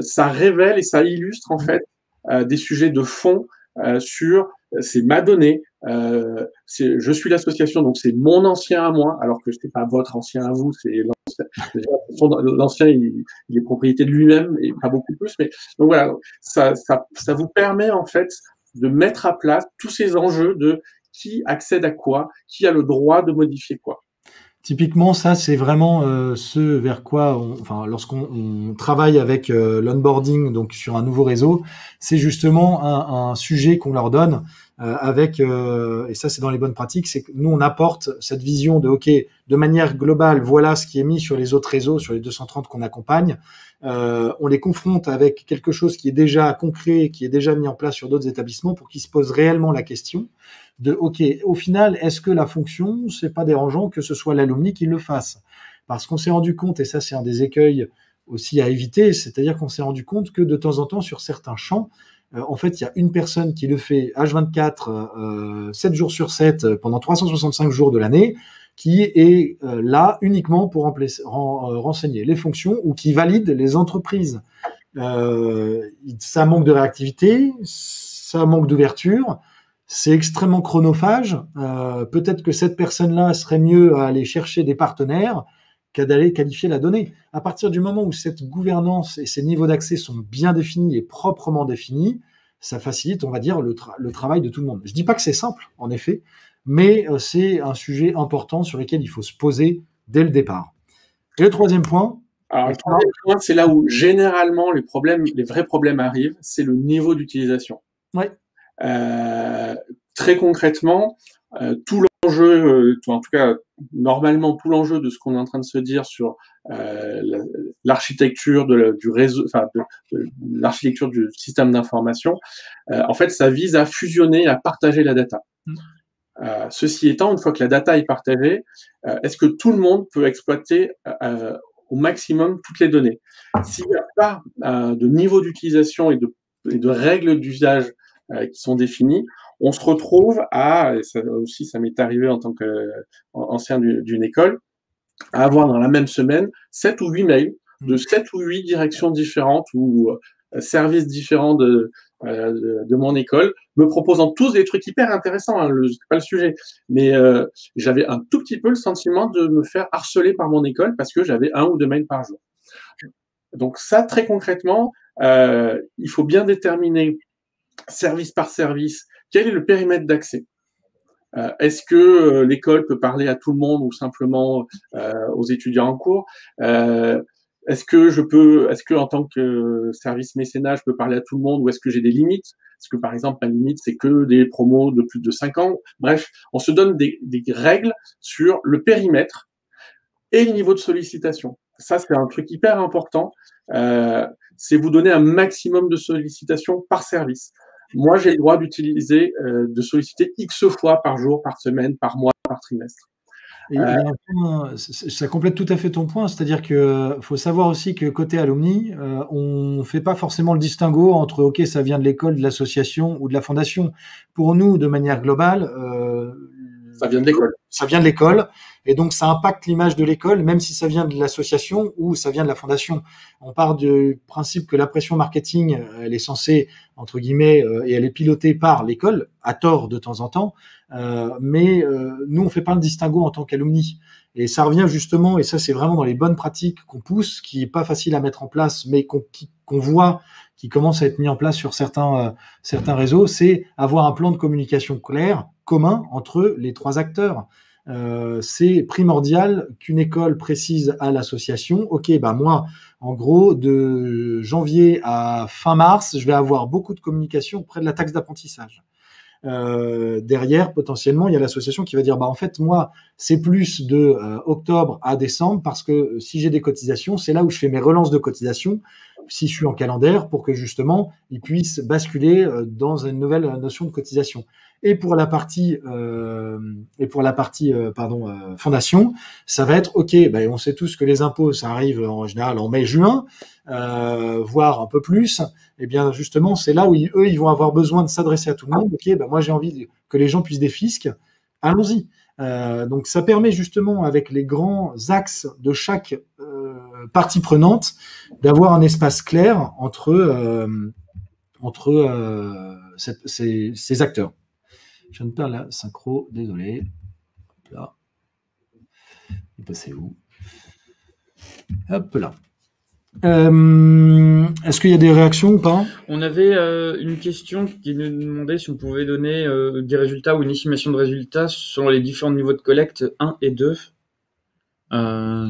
S2: ça révèle et ça illustre en fait des sujets de fond sur c'est ma donnée, je suis l'association, donc c'est mon ancien à moi, alors que c'est pas votre ancien à vous, c'est l'ancien, il est propriété de lui-même et pas beaucoup plus. Mais donc voilà, ça vous permet en fait de mettre à plat tous ces enjeux de qui accède à quoi, qui a le droit de modifier quoi.
S1: Typiquement, ça, c'est vraiment ce vers quoi, lorsqu'on travaille avec l'onboarding, donc sur un nouveau réseau, c'est justement un sujet qu'on leur donne et ça, c'est dans les bonnes pratiques, c'est que nous, on apporte cette vision de, OK, de manière globale, voilà ce qui est mis sur les autres réseaux, sur les 230 qu'on accompagne. On les confronte avec quelque chose qui est déjà concret, qui est déjà mis en place sur d'autres établissements pour qu'ils se posent réellement la question de OK, au final, est-ce que la fonction, c'est pas dérangeant que ce soit l'alumni qui le fasse? Parce qu'on s'est rendu compte, et ça c'est un des écueils aussi à éviter, c'est-à-dire qu'on s'est rendu compte que de temps en temps, sur certains champs, en fait, il y a une personne qui le fait H24, 7 jours sur 7, pendant 365 jours de l'année, qui est là uniquement pour renseigner les fonctions ou qui valide les entreprises. Ça manque de réactivité, ça manque d'ouverture, c'est extrêmement chronophage. Peut-être que cette personne-là serait mieux à aller chercher des partenaires qu'à d'aller qualifier la donnée. À partir du moment où cette gouvernance et ces niveaux d'accès sont bien définis et proprement définis, ça facilite, on va dire, le travail de tout le monde. Je ne dis pas que c'est simple, en effet, mais c'est un sujet important sur lequel il faut se poser dès le départ. Et le troisième point.
S2: Alors, le troisième point, c'est là où généralement les vrais problèmes arrivent, c'est le niveau d'utilisation.
S1: Ouais.
S2: Très concrètement, tout l'enjeu, en tout cas, normalement, tout l'enjeu de ce qu'on est en train de se dire sur l'architecture du réseau, enfin, de l'architecture du système d'information, en fait, ça vise à fusionner, à partager la data. Ceci étant, une fois que la data est partagée, est-ce que tout le monde peut exploiter au maximum toutes les données? S'il n'y a pas de niveau d'utilisation et de règles d'usage qui sont définies, on se retrouve et ça aussi, ça m'est arrivé en tant qu'ancien d'une école, à avoir dans la même semaine 7 ou 8 mails de 7 ou 8 directions différentes ou services différents de mon école, me proposant tous des trucs hyper intéressants, hein, c'est pas le sujet, mais j'avais un tout petit peu le sentiment de me faire harceler par mon école parce que j'avais 1 ou 2 mails par jour. Donc ça, très concrètement, il faut bien déterminer service par service quel est le périmètre d'accès. Est-ce que l'école peut parler à tout le monde ou simplement aux étudiants en cours? Est-ce que en tant que service mécénat, je peux parler à tout le monde ou est-ce que j'ai des limites? Est-ce que par exemple, ma limite, c'est que des promos de plus de 5 ans? Bref, on se donne des règles sur le périmètre et le niveau de sollicitation. Ça, c'est un truc hyper important. C'est vous donner un maximum de sollicitation par service. Moi, j'ai le droit de solliciter X fois par jour, par semaine, par mois, par trimestre.
S1: Et ça complète tout à fait ton point, c'est-à-dire que faut savoir aussi que côté alumni, on ne fait pas forcément le distinguo entre ok, ça vient de l'école, de l'association ou de la fondation. Pour nous, de manière globale,
S2: ça vient de l'école.
S1: Ça vient de l'école, et donc ça impacte l'image de l'école, même si ça vient de l'association ou ça vient de la fondation. On part du principe que la pression marketing, elle est censée, entre guillemets, et elle est pilotée par l'école, à tort de temps en temps, mais nous, on fait pas le distinguo en tant qu'alumni. Et ça revient justement, et ça c'est vraiment dans les bonnes pratiques qu'on pousse, qui est pas facile à mettre en place, mais qu'on voit, qui commence à être mis en place sur certains réseaux, c'est avoir un plan de communication clair, commun entre les 3 acteurs. C'est primordial qu'une école précise à l'association, ok, bah moi, en gros, de janvier à fin mars, je vais avoir beaucoup de communication auprès de la taxe d'apprentissage. Derrière, potentiellement, il y a l'association qui va dire, bah en fait, moi, c'est plus de octobre à décembre parce que si j'ai des cotisations, c'est là où je fais mes relances de cotisations, si je suis en calendaire, pour que justement, ils puissent basculer dans une nouvelle notion de cotisation. Et pour la partie fondation, ça va être ok. Ben on sait tous que les impôts, ça arrive en général en mai-juin, voire un peu plus. Et bien justement, c'est là où ils vont avoir besoin de s'adresser à tout le monde. Ok, ben moi j'ai envie que les gens puissent défisquer. Allons-y. Donc ça permet justement avec les grands axes de chaque partie prenante d'avoir un espace clair entre ces acteurs. Je viens de perdre la synchro, désolé. Hop là. Il est passé où? Hop là. Est-ce qu'il y a des réactions ou pas?
S3: On avait une question qui nous demandait si on pouvait donner des résultats ou une estimation de résultats sur les différents niveaux de collecte 1 et 2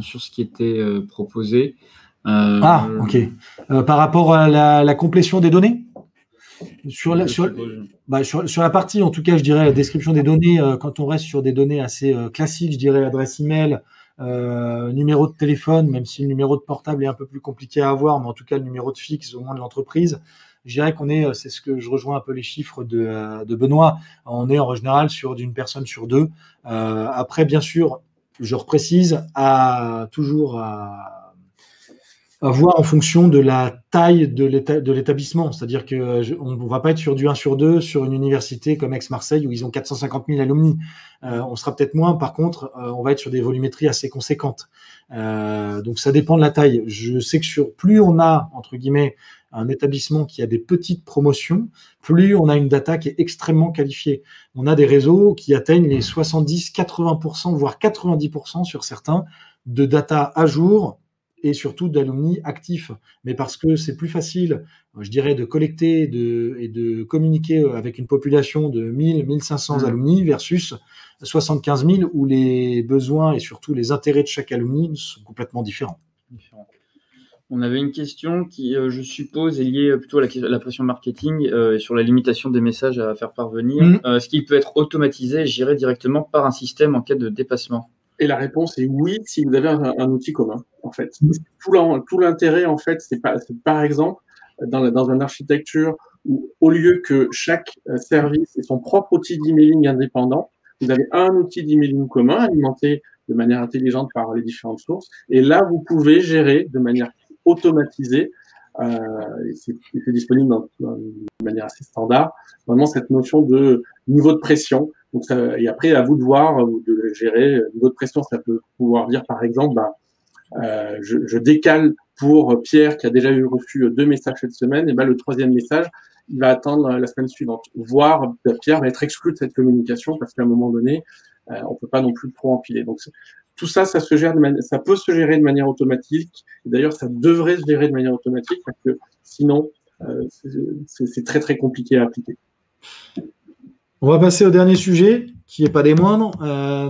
S3: sur ce qui était proposé.
S1: Ok. Par rapport à la complétion des données? Sur la partie, en tout cas, je dirais la description des données, quand on reste sur des données assez classiques, je dirais adresse email, numéro de téléphone, même si le numéro de portable est un peu plus compliqué à avoir, mais en tout cas le numéro de fixe, au moins de l'entreprise, je dirais qu'on est, c'est ce que je rejoins un peu les chiffres de Benoît, on est en général sur d'une personne sur 2. Après, bien sûr, je reprécise, toujours à à voir en fonction de la taille de l'établissement. C'est-à-dire qu'on ne va pas être sur du 1 sur 2 sur une université comme Aix-Marseille où ils ont 450 000 alumni. On sera peut-être moins. Par contre, on va être sur des volumétries assez conséquentes. Donc, ça dépend de la taille. Je sais que plus on a, entre guillemets, un établissement qui a des petites promotions, plus on a une data qui est extrêmement qualifiée. On a des réseaux qui atteignent les 70, 80%, voire 90% sur certains de data à jour et surtout d'alumni actifs. Mais parce que c'est plus facile, je dirais, de collecter et de communiquer avec une population de 1000, 1500 alumni versus 75 000 où les besoins et surtout les intérêts de chaque alumni sont complètement différents.
S3: On avait une question qui, je suppose, est liée plutôt à la pression marketing sur la limitation des messages à faire parvenir. Est-ce qu'il peut être automatisé et géré directement par un système en cas de dépassement?
S2: Et la réponse est oui, si vous avez un outil commun, en fait. Tout l'intérêt, en fait, c'est par exemple, dans une architecture où, au lieu que chaque service ait son propre outil d'emailing indépendant, vous avez un outil d'emailing commun alimenté de manière intelligente par les différentes sources. Et là, vous pouvez gérer de manière automatisée, et c'est disponible de manière assez standard, vraiment cette notion de niveau de pression. Donc et après, à vous de voir, de le gérer. Niveau de pression, ça peut pouvoir dire, par exemple, je décale pour Pierre qui a déjà reçu 2 messages cette semaine, et le 3e message, il va attendre la semaine suivante. Voire Pierre va être exclu de cette communication parce qu'à un moment donné, on peut pas non plus trop empiler. Donc tout ça, ça peut se gérer de manière automatique. D'ailleurs, ça devrait se gérer de manière automatique parce que sinon, c'est très très compliqué à appliquer.
S1: On va passer au dernier sujet, qui n'est pas des moindres.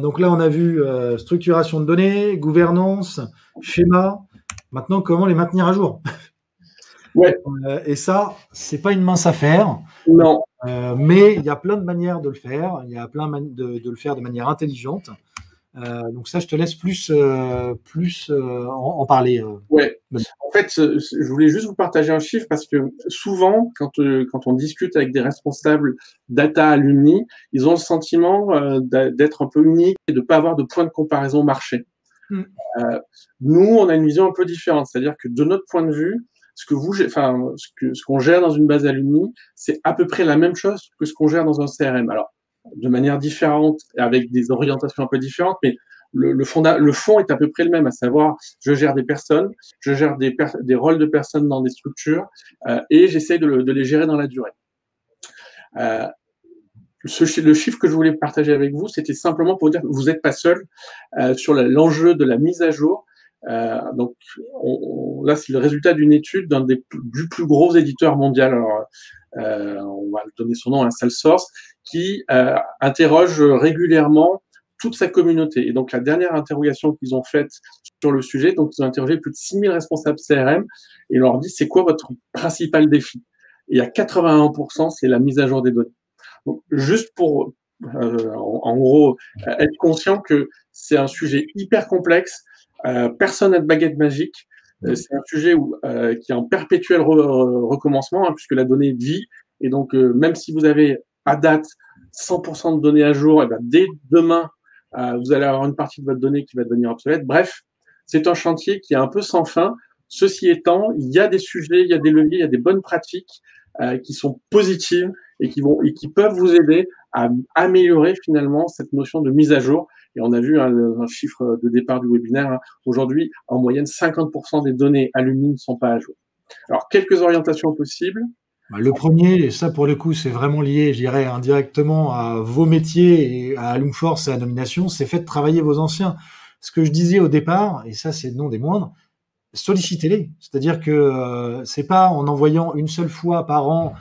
S1: Donc là, on a vu structuration de données, gouvernance, schéma. Maintenant, comment les maintenir à jour?
S2: Ouais.
S1: Et ça, c'est pas une mince affaire.
S2: Non.
S1: Mais il y a plein de manières de le faire. Il y a plein de le faire de manière intelligente. Donc ça, je te laisse plus en parler.
S2: Ouais. En fait, je voulais juste vous partager un chiffre parce que souvent, quand on discute avec des responsables data alumni, ils ont le sentiment d'être un peu uniques et de pas avoir de point de comparaison marché. Nous, on a une vision un peu différente, c'est-à-dire que de notre point de vue, ce qu'on gère dans une base alumni, c'est à peu près la même chose que ce qu'on gère dans un CRM. Alors, de manière différente, avec des orientations un peu différentes, mais le fond est à peu près le même, à savoir, je gère des personnes, je gère des rôles de personnes dans des structures, et j'essaie de les gérer dans la durée. Le chiffre que je voulais partager avec vous, c'était simplement pour dire que vous n'êtes pas seul sur l'enjeu de la mise à jour. Donc là, c'est le résultat d'une étude d'un des plus gros éditeurs mondiaux. Alors, on va donner son nom à Salesforce, qui interroge régulièrement toute sa communauté. Et donc, la dernière interrogation qu'ils ont faite sur le sujet, donc ils ont interrogé plus de 6000 responsables CRM et ils leur dit c'est quoi votre principal défi? Et à 81%, c'est la mise à jour des données. Donc, juste pour, en gros, être conscient que c'est un sujet hyper complexe. Personne n'a de baguette magique. C'est un sujet qui est en perpétuel recommencement, puisque la donnée vit. Et donc, même si vous avez à date 100% de données à jour, et dès demain, vous allez avoir une partie de votre donnée qui va devenir obsolète. Bref, c'est un chantier qui est un peu sans fin. Ceci étant, il y a des sujets, il y a des leviers, il y a des bonnes pratiques qui sont positives et qui peuvent vous aider à améliorer finalement cette notion de mise à jour. Et on a vu un chiffre de départ du webinaire. Aujourd'hui, en moyenne, 50% des données alumni ne sont pas à jour. Alors, quelques orientations possibles.
S1: Le premier, et ça pour le coup, c'est vraiment lié, je dirais, indirectement à vos métiers et à Alumforce et à Nomination, c'est fait de travailler vos anciens. Ce que je disais au départ, et ça c'est non des moindres, sollicitez-les. C'est-à-dire que c'est pas en envoyant une seule fois par an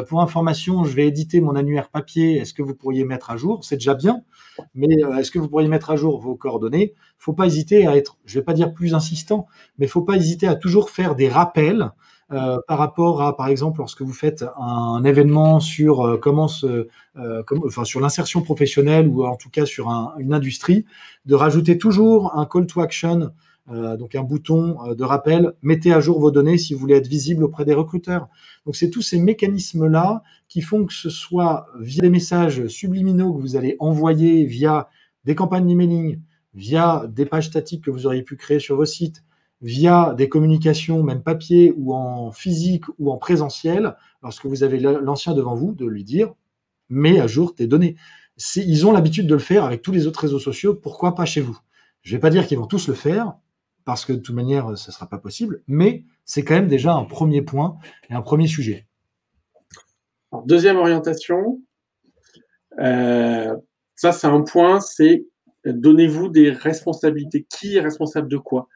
S1: pour information, je vais éditer mon annuaire papier, est-ce que vous pourriez mettre à jour? C'est déjà bien, mais est-ce que vous pourriez mettre à jour vos coordonnées? Faut pas hésiter à être, je vais pas dire plus insistant, mais faut pas hésiter à toujours faire des rappels par rapport à, par exemple, lorsque vous faites un événement sur sur l'insertion professionnelle ou en tout cas sur une industrie, de rajouter toujours un call to action, donc un bouton de rappel, mettez à jour vos données si vous voulez être visible auprès des recruteurs. Donc c'est tous ces mécanismes-là qui font que ce soit via des messages subliminaux que vous allez envoyer via des campagnes d'emailing, via des pages statiques que vous auriez pu créer sur vos sites, via des communications, même papier ou en physique ou en présentiel, lorsque vous avez l'ancien devant vous, de lui dire « mets à jour tes données ». Ils ont l'habitude de le faire avec tous les autres réseaux sociaux, pourquoi pas chez vous? Je ne vais pas dire qu'ils vont tous le faire, parce que de toute manière, ce ne sera pas possible, mais c'est quand même déjà un premier point et un premier sujet.
S2: Alors, deuxième orientation, ça c'est un point, c'est donnez-vous des responsabilités. Qui est responsable de quoi?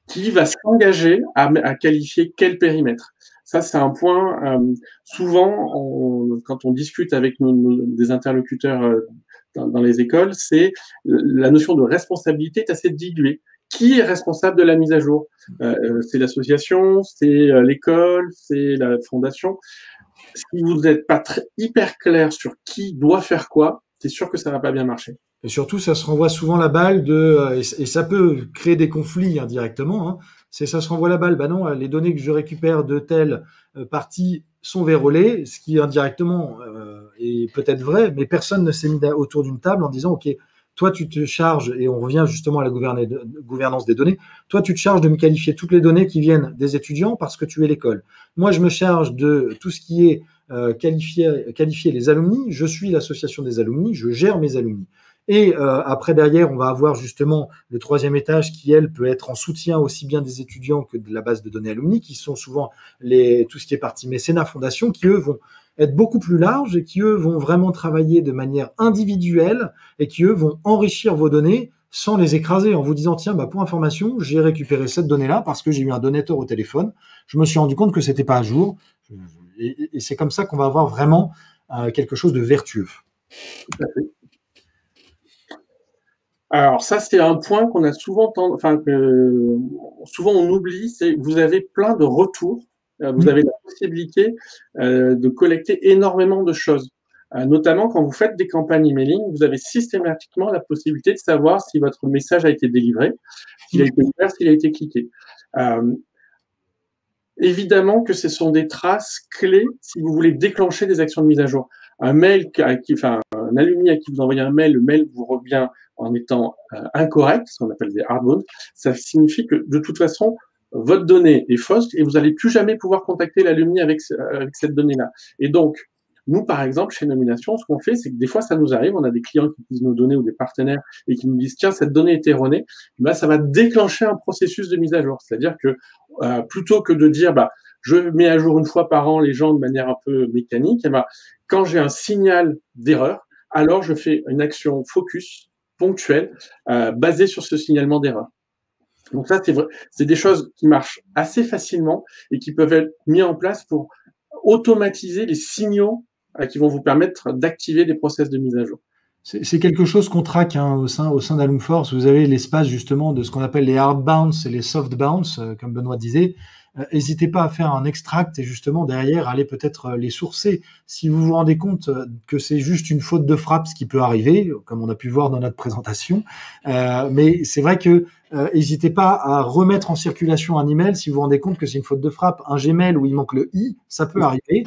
S2: Qui va s'engager à qualifier quel périmètre? Ça, c'est un point, souvent, quand on discute avec des interlocuteurs dans les écoles, c'est la notion de responsabilité est assez diluée. Qui est responsable de la mise à jour? C'est l'association, c'est l'école, c'est la fondation. Si vous n'êtes pas hyper clair sur qui doit faire quoi, c'est sûr que ça va pas bien marcher.
S1: Et surtout, ça se renvoie souvent la balle et ça peut créer des conflits indirectement, hein. Ça se renvoie la balle. Bah non, les données que je récupère de telle partie sont vérolées, ce qui indirectement est peut-être vrai, mais personne ne s'est mis autour d'une table en disant, OK, toi tu te charges, et on revient justement à la gouvernance des données, toi tu te charges de me qualifier toutes les données qui viennent des étudiants parce que tu es l'école. Moi je me charge de tout ce qui est qualifier les alumni, je suis l'association des alumni, je gère mes alumni. Et après, derrière, on va avoir justement le troisième étage qui, elle, peut être en soutien aussi bien des étudiants que de la base de données alumni, qui sont souvent tout ce qui est partie mécénat, fondation, qui, eux, vont être beaucoup plus larges et qui, eux, vont vraiment travailler de manière individuelle et qui, eux, vont enrichir vos données sans les écraser en vous disant, tiens, bah, pour information, j'ai récupéré cette donnée-là parce que j'ai eu un donateur au téléphone. Je me suis rendu compte que c'était pas à jour. Et c'est comme ça qu'on va avoir vraiment quelque chose de vertueux.
S2: Tout à fait. Alors ça, c'est un point qu'on a souvent, souvent on oublie, c'est que vous avez plein de retours, vous avez la possibilité de collecter énormément de choses. Notamment quand vous faites des campagnes emailing, vous avez systématiquement la possibilité de savoir si votre message a été délivré, s'il a été ouvert, s'il a été cliqué. Évidemment que ce sont des traces clés si vous voulez déclencher des actions de mise à jour. Un alumni à qui vous envoyez un mail, le mail vous revient en étant incorrect, ce qu'on appelle des hardbound, ça signifie que de toute façon, votre donnée est fausse et vous n'allez plus jamais pouvoir contacter l'alumni avec cette donnée-là. Et donc, nous, par exemple, chez Nomination, ce qu'on fait, c'est que des fois, ça nous arrive, on a des clients qui utilisent nos données ou des partenaires et qui nous disent, tiens, cette donnée est erronée, bah, ça va déclencher un processus de mise à jour. C'est-à-dire que plutôt que de dire, bah, je mets à jour une fois par an les gens de manière un peu mécanique, et bah, quand j'ai un signal d'erreur, alors je fais une action focus ponctuelle basée sur ce signalement d'erreur. Donc ça, c'est des choses qui marchent assez facilement et qui peuvent être mis en place pour automatiser les signaux qui vont vous permettre d'activer des process de mise à jour.
S1: C'est quelque chose qu'on traque au sein d'Alumforce. Vous avez l'espace justement de ce qu'on appelle les hard bounce et les soft bounce, comme Benoît disait. N'hésitez pas à faire un extract et justement derrière aller peut-être les sourcer. Si vous vous rendez compte que c'est juste une faute de frappe, ce qui peut arriver, comme on a pu voir dans notre présentation, mais c'est vrai que n'hésitez pas à remettre en circulation un email si vous vous rendez compte que c'est une faute de frappe. Un Gmail où il manque le i, ça peut arriver.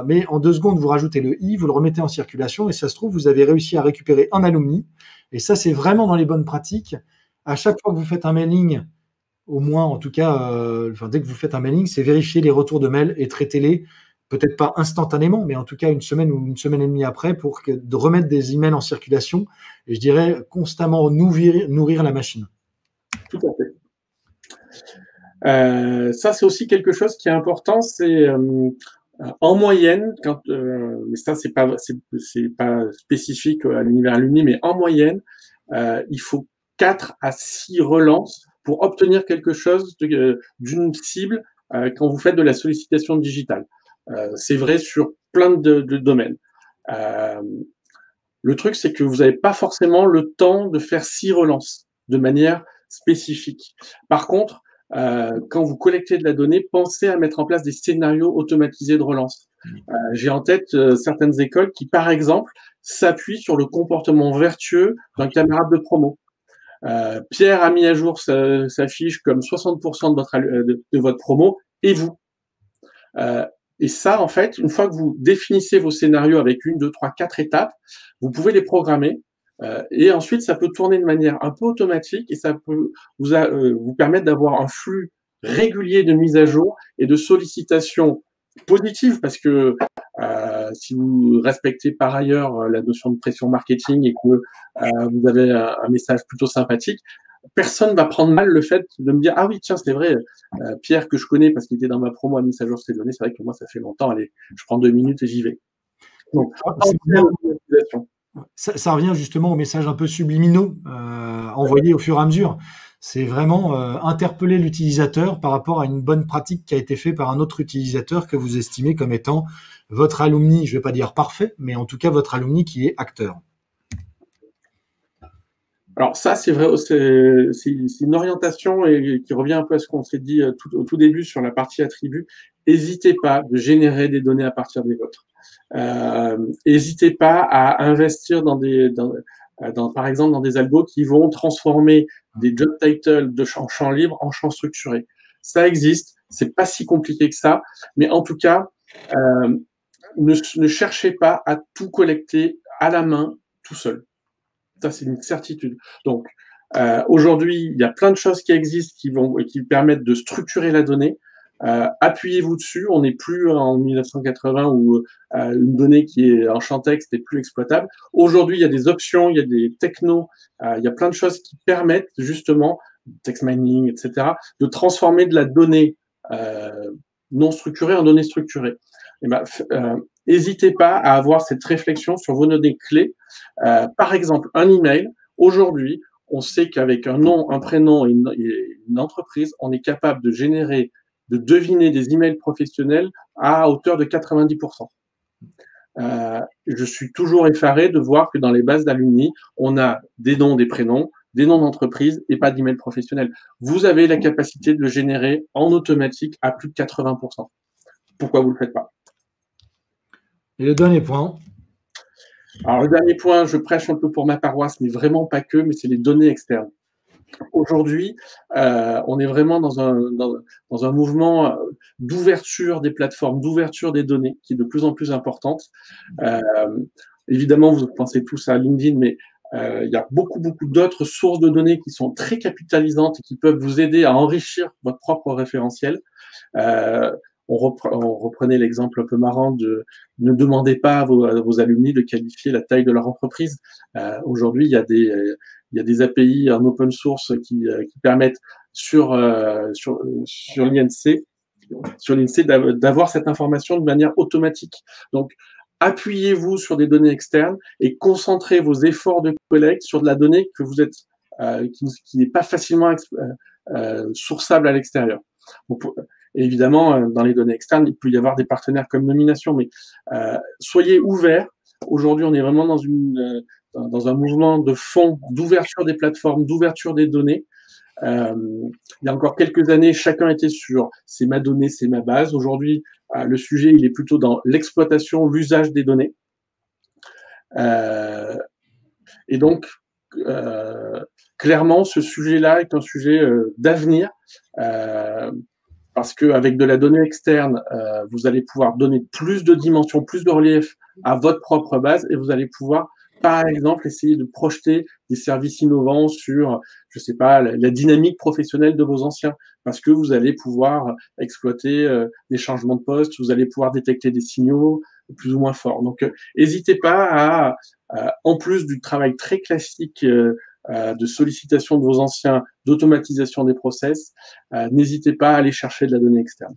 S1: Mais en 2 secondes, vous rajoutez le i, vous le remettez en circulation et ça se trouve, vous avez réussi à récupérer un alumni. Et ça, c'est vraiment dans les bonnes pratiques. À chaque fois que vous faites un mailing, au moins, en tout cas, dès que vous faites un mailing, c'est vérifier les retours de mail et traitez-les, peut-être pas instantanément, mais en tout cas une semaine ou une semaine et demie après de remettre des emails en circulation et je dirais constamment nourrir la machine.
S2: Tout à fait. Ça, c'est aussi quelque chose qui est important, c'est en moyenne, mais ça c'est pas spécifique à l'univers alumni, mais en moyenne, il faut 4 à 6 relances pour obtenir quelque chose d'une cible quand vous faites de la sollicitation digitale. C'est vrai sur plein de domaines. Le truc, c'est que vous n'avez pas forcément le temps de faire 6 relances de manière spécifique. Par contre, quand vous collectez de la donnée, pensez à mettre en place des scénarios automatisés de relance. J'ai en tête certaines écoles qui, par exemple, s'appuient sur le comportement vertueux d'un camarade de promo. Pierre a mis à jour sa fiche comme 60% de votre promo, et vous. Et ça, en fait, une fois que vous définissez vos scénarios avec 1, 2, 3, 4 étapes, vous pouvez les programmer Et ensuite, ça peut tourner de manière un peu automatique et ça peut vous permettre d'avoir un flux régulier de mise à jour et de sollicitations positives parce que si vous respectez par ailleurs la notion de pression marketing et que vous avez un message plutôt sympathique, personne va prendre mal le fait de me dire ah oui tiens c'est vrai Pierre que je connais parce qu'il était dans ma promo à mise à jour ces données, c'est vrai que moi ça fait longtemps, allez je prends 2 minutes et j'y vais. Donc
S1: ça revient justement aux messages un peu subliminaux envoyés au fur et à mesure. C'est vraiment interpeller l'utilisateur par rapport à une bonne pratique qui a été faite par un autre utilisateur que vous estimez comme étant votre alumni, je ne vais pas dire parfait, mais en tout cas votre alumni qui est acteur.
S2: Alors ça, c'est vrai, c'est une orientation et qui revient un peu à ce qu'on s'est dit au tout début sur la partie attributs. N'hésitez pas de générer des données à partir des vôtres. N'hésitez pas à investir par exemple, dans des algos qui vont transformer des job titles en champ libre en champ structuré. Ça existe, c'est pas si compliqué que ça, mais en tout cas, ne cherchez pas à tout collecter à la main tout seul. Ça, c'est une certitude. Donc, aujourd'hui, il y a plein de choses qui existent qui permettent de structurer la donnée. Appuyez-vous dessus. On n'est plus en 1980 où une donnée qui est en champ texte est plus exploitable. Aujourd'hui, il y a des options, il y a des technos, il y a plein de choses qui permettent justement, text mining, etc., de transformer de la donnée non structurée en donnée structurée. Et n'hésitez pas à avoir cette réflexion sur vos données clés. Par exemple, un email. Aujourd'hui, on sait qu'avec un nom, un prénom et une entreprise, on est capable de deviner des emails professionnels à hauteur de 90%. Je suis toujours effaré de voir que dans les bases d'alumni, on a des noms, des prénoms, des noms d'entreprise et pas d'email professionnel. Vous avez la capacité de le générer en automatique à plus de 80%. Pourquoi vous ne le faites pas?
S1: Et le dernier point?
S2: Alors, le dernier point, je prêche un peu pour ma paroisse, mais vraiment pas que, mais c'est les données externes. Aujourd'hui, on est vraiment dans un mouvement d'ouverture des plateformes, d'ouverture des données qui est de plus en plus importante. Évidemment, vous pensez tous à LinkedIn, mais il y a beaucoup d'autres sources de données qui sont très capitalisantes et qui peuvent vous aider à enrichir votre propre référentiel. On reprenait l'exemple un peu marrant de ne demandez pas à vos alumni de qualifier la taille de leur entreprise. Aujourd'hui, il y a des API en open source qui permettent sur l'INC d'avoir cette information de manière automatique. Donc, appuyez-vous sur des données externes et concentrez vos efforts de collecte sur de la donnée que vous êtes qui n'est pas facilement sourçable à l'extérieur. Et évidemment, dans les données externes, il peut y avoir des partenaires comme Nomination, mais soyez ouverts. Aujourd'hui, on est vraiment dans un mouvement de fond, d'ouverture des plateformes, d'ouverture des données. Il y a encore quelques années, chacun était sur c'est ma donnée, c'est ma base. Aujourd'hui, le sujet, il est plutôt dans l'exploitation, l'usage des données. Et donc, clairement, ce sujet-là est un sujet d'avenir. Parce qu'avec de la donnée externe, vous allez pouvoir donner plus de dimensions, plus de relief à votre propre base et vous allez pouvoir, par exemple, essayer de projeter des services innovants sur, je sais pas, la dynamique professionnelle de vos anciens, parce que vous allez pouvoir exploiter des changements de poste, vous allez pouvoir détecter des signaux plus ou moins forts. Donc, n'hésitez pas en plus du travail très classique de sollicitation de vos anciens, d'automatisation des process, n'hésitez pas à aller chercher de la donnée externe.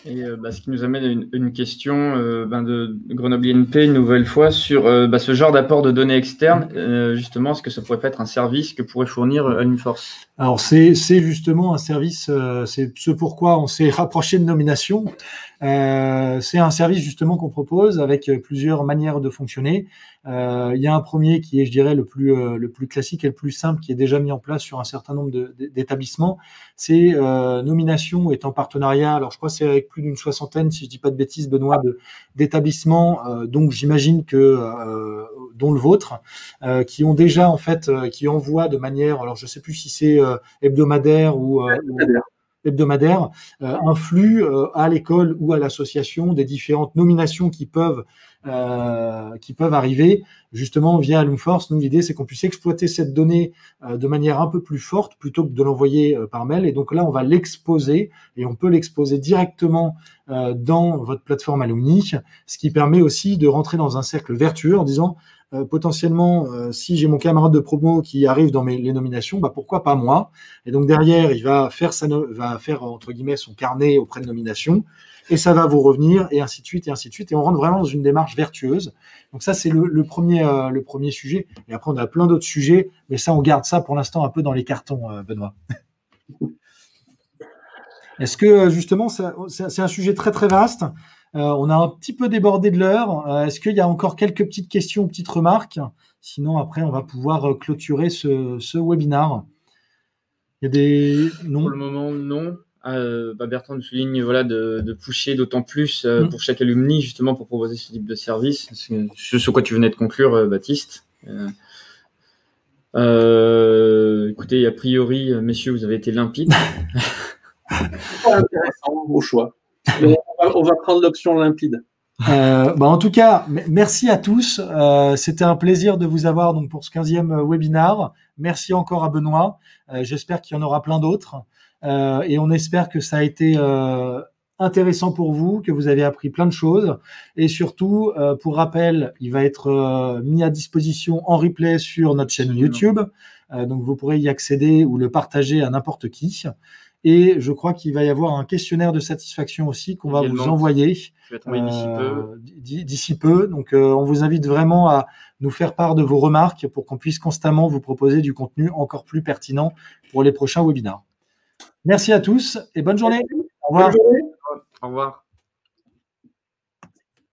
S3: Et ce qui nous amène à une question de Grenoble INP une nouvelle fois sur ce genre d'apport de données externes. Justement, est-ce que ça pourrait pas être un service que pourrait fournir Alumforce?
S1: Alors c'est justement un service, c'est ce pourquoi on s'est rapproché de Nomination. C'est un service justement qu'on propose avec plusieurs manières de fonctionner. Il y a un premier qui est, je dirais, le plus classique et le plus simple, qui est déjà mis en place sur un certain nombre d'établissements. C'est Nomination est en partenariat. Alors je crois que c'est avec plus d'une soixantaine, si je dis pas de bêtises, Benoît, d'établissements. Donc j'imagine que dont le vôtre, qui ont déjà en fait, qui envoient de manière, alors je sais plus si c'est hebdomadaire ou hebdomadaire, un flux à l'école ou à l'association des différentes nominations qui peuvent arriver justement via Alumforce. Nous, l'idée, c'est qu'on puisse exploiter cette donnée de manière un peu plus forte plutôt que de l'envoyer par mail. Et donc là, on va l'exposer et on peut l'exposer directement dans votre plateforme Alumni, ce qui permet aussi de rentrer dans un cercle vertueux en disant potentiellement, si j'ai mon camarade de promo qui arrive dans les nominations, bah pourquoi pas moi? Et donc derrière, il va faire entre guillemets son carnet auprès de nominations, et ça va vous revenir, et ainsi de suite, et ainsi de suite. Et on rentre vraiment dans une démarche vertueuse. Donc ça, c'est le premier sujet. Et après, on a plein d'autres sujets, mais ça, on garde ça pour l'instant un peu dans les cartons, Benoît. Est-ce que justement, c'est un sujet très très vaste? On a un petit peu débordé de l'heure. Est-ce qu'il y a encore quelques petites questions, petites remarques? Sinon, après, on va pouvoir clôturer ce webinaire. Il y a des... Non.
S3: Pour le moment, non. Bertrand nous souligne de pusher d'autant plus pour chaque alumni, justement, pour proposer ce type de service. Ce sur quoi tu venais de conclure, Baptiste. Écoutez, a priori, messieurs, vous avez été limpides.
S2: Intéressant, au choix. On va prendre l'option limpide.
S1: En tout cas, merci à tous. C'était un plaisir de vous avoir donc pour ce 15e webinaire. Merci encore à Benoît. J'espère qu'il y en aura plein d'autres. Et on espère que ça a été intéressant pour vous, que vous avez appris plein de choses. Et surtout, pour rappel, il va être mis à disposition en replay sur notre chaîne YouTube. Donc vous pourrez y accéder ou le partager à n'importe qui. Et je crois qu'il va y avoir un questionnaire de satisfaction aussi qu'on va vous envoyer d'ici peu. Donc, on vous invite vraiment à nous faire part de vos remarques pour qu'on puisse constamment vous proposer du contenu encore plus pertinent pour les prochains webinaires. Merci à tous et bonne journée.
S2: Au revoir.
S3: Au revoir.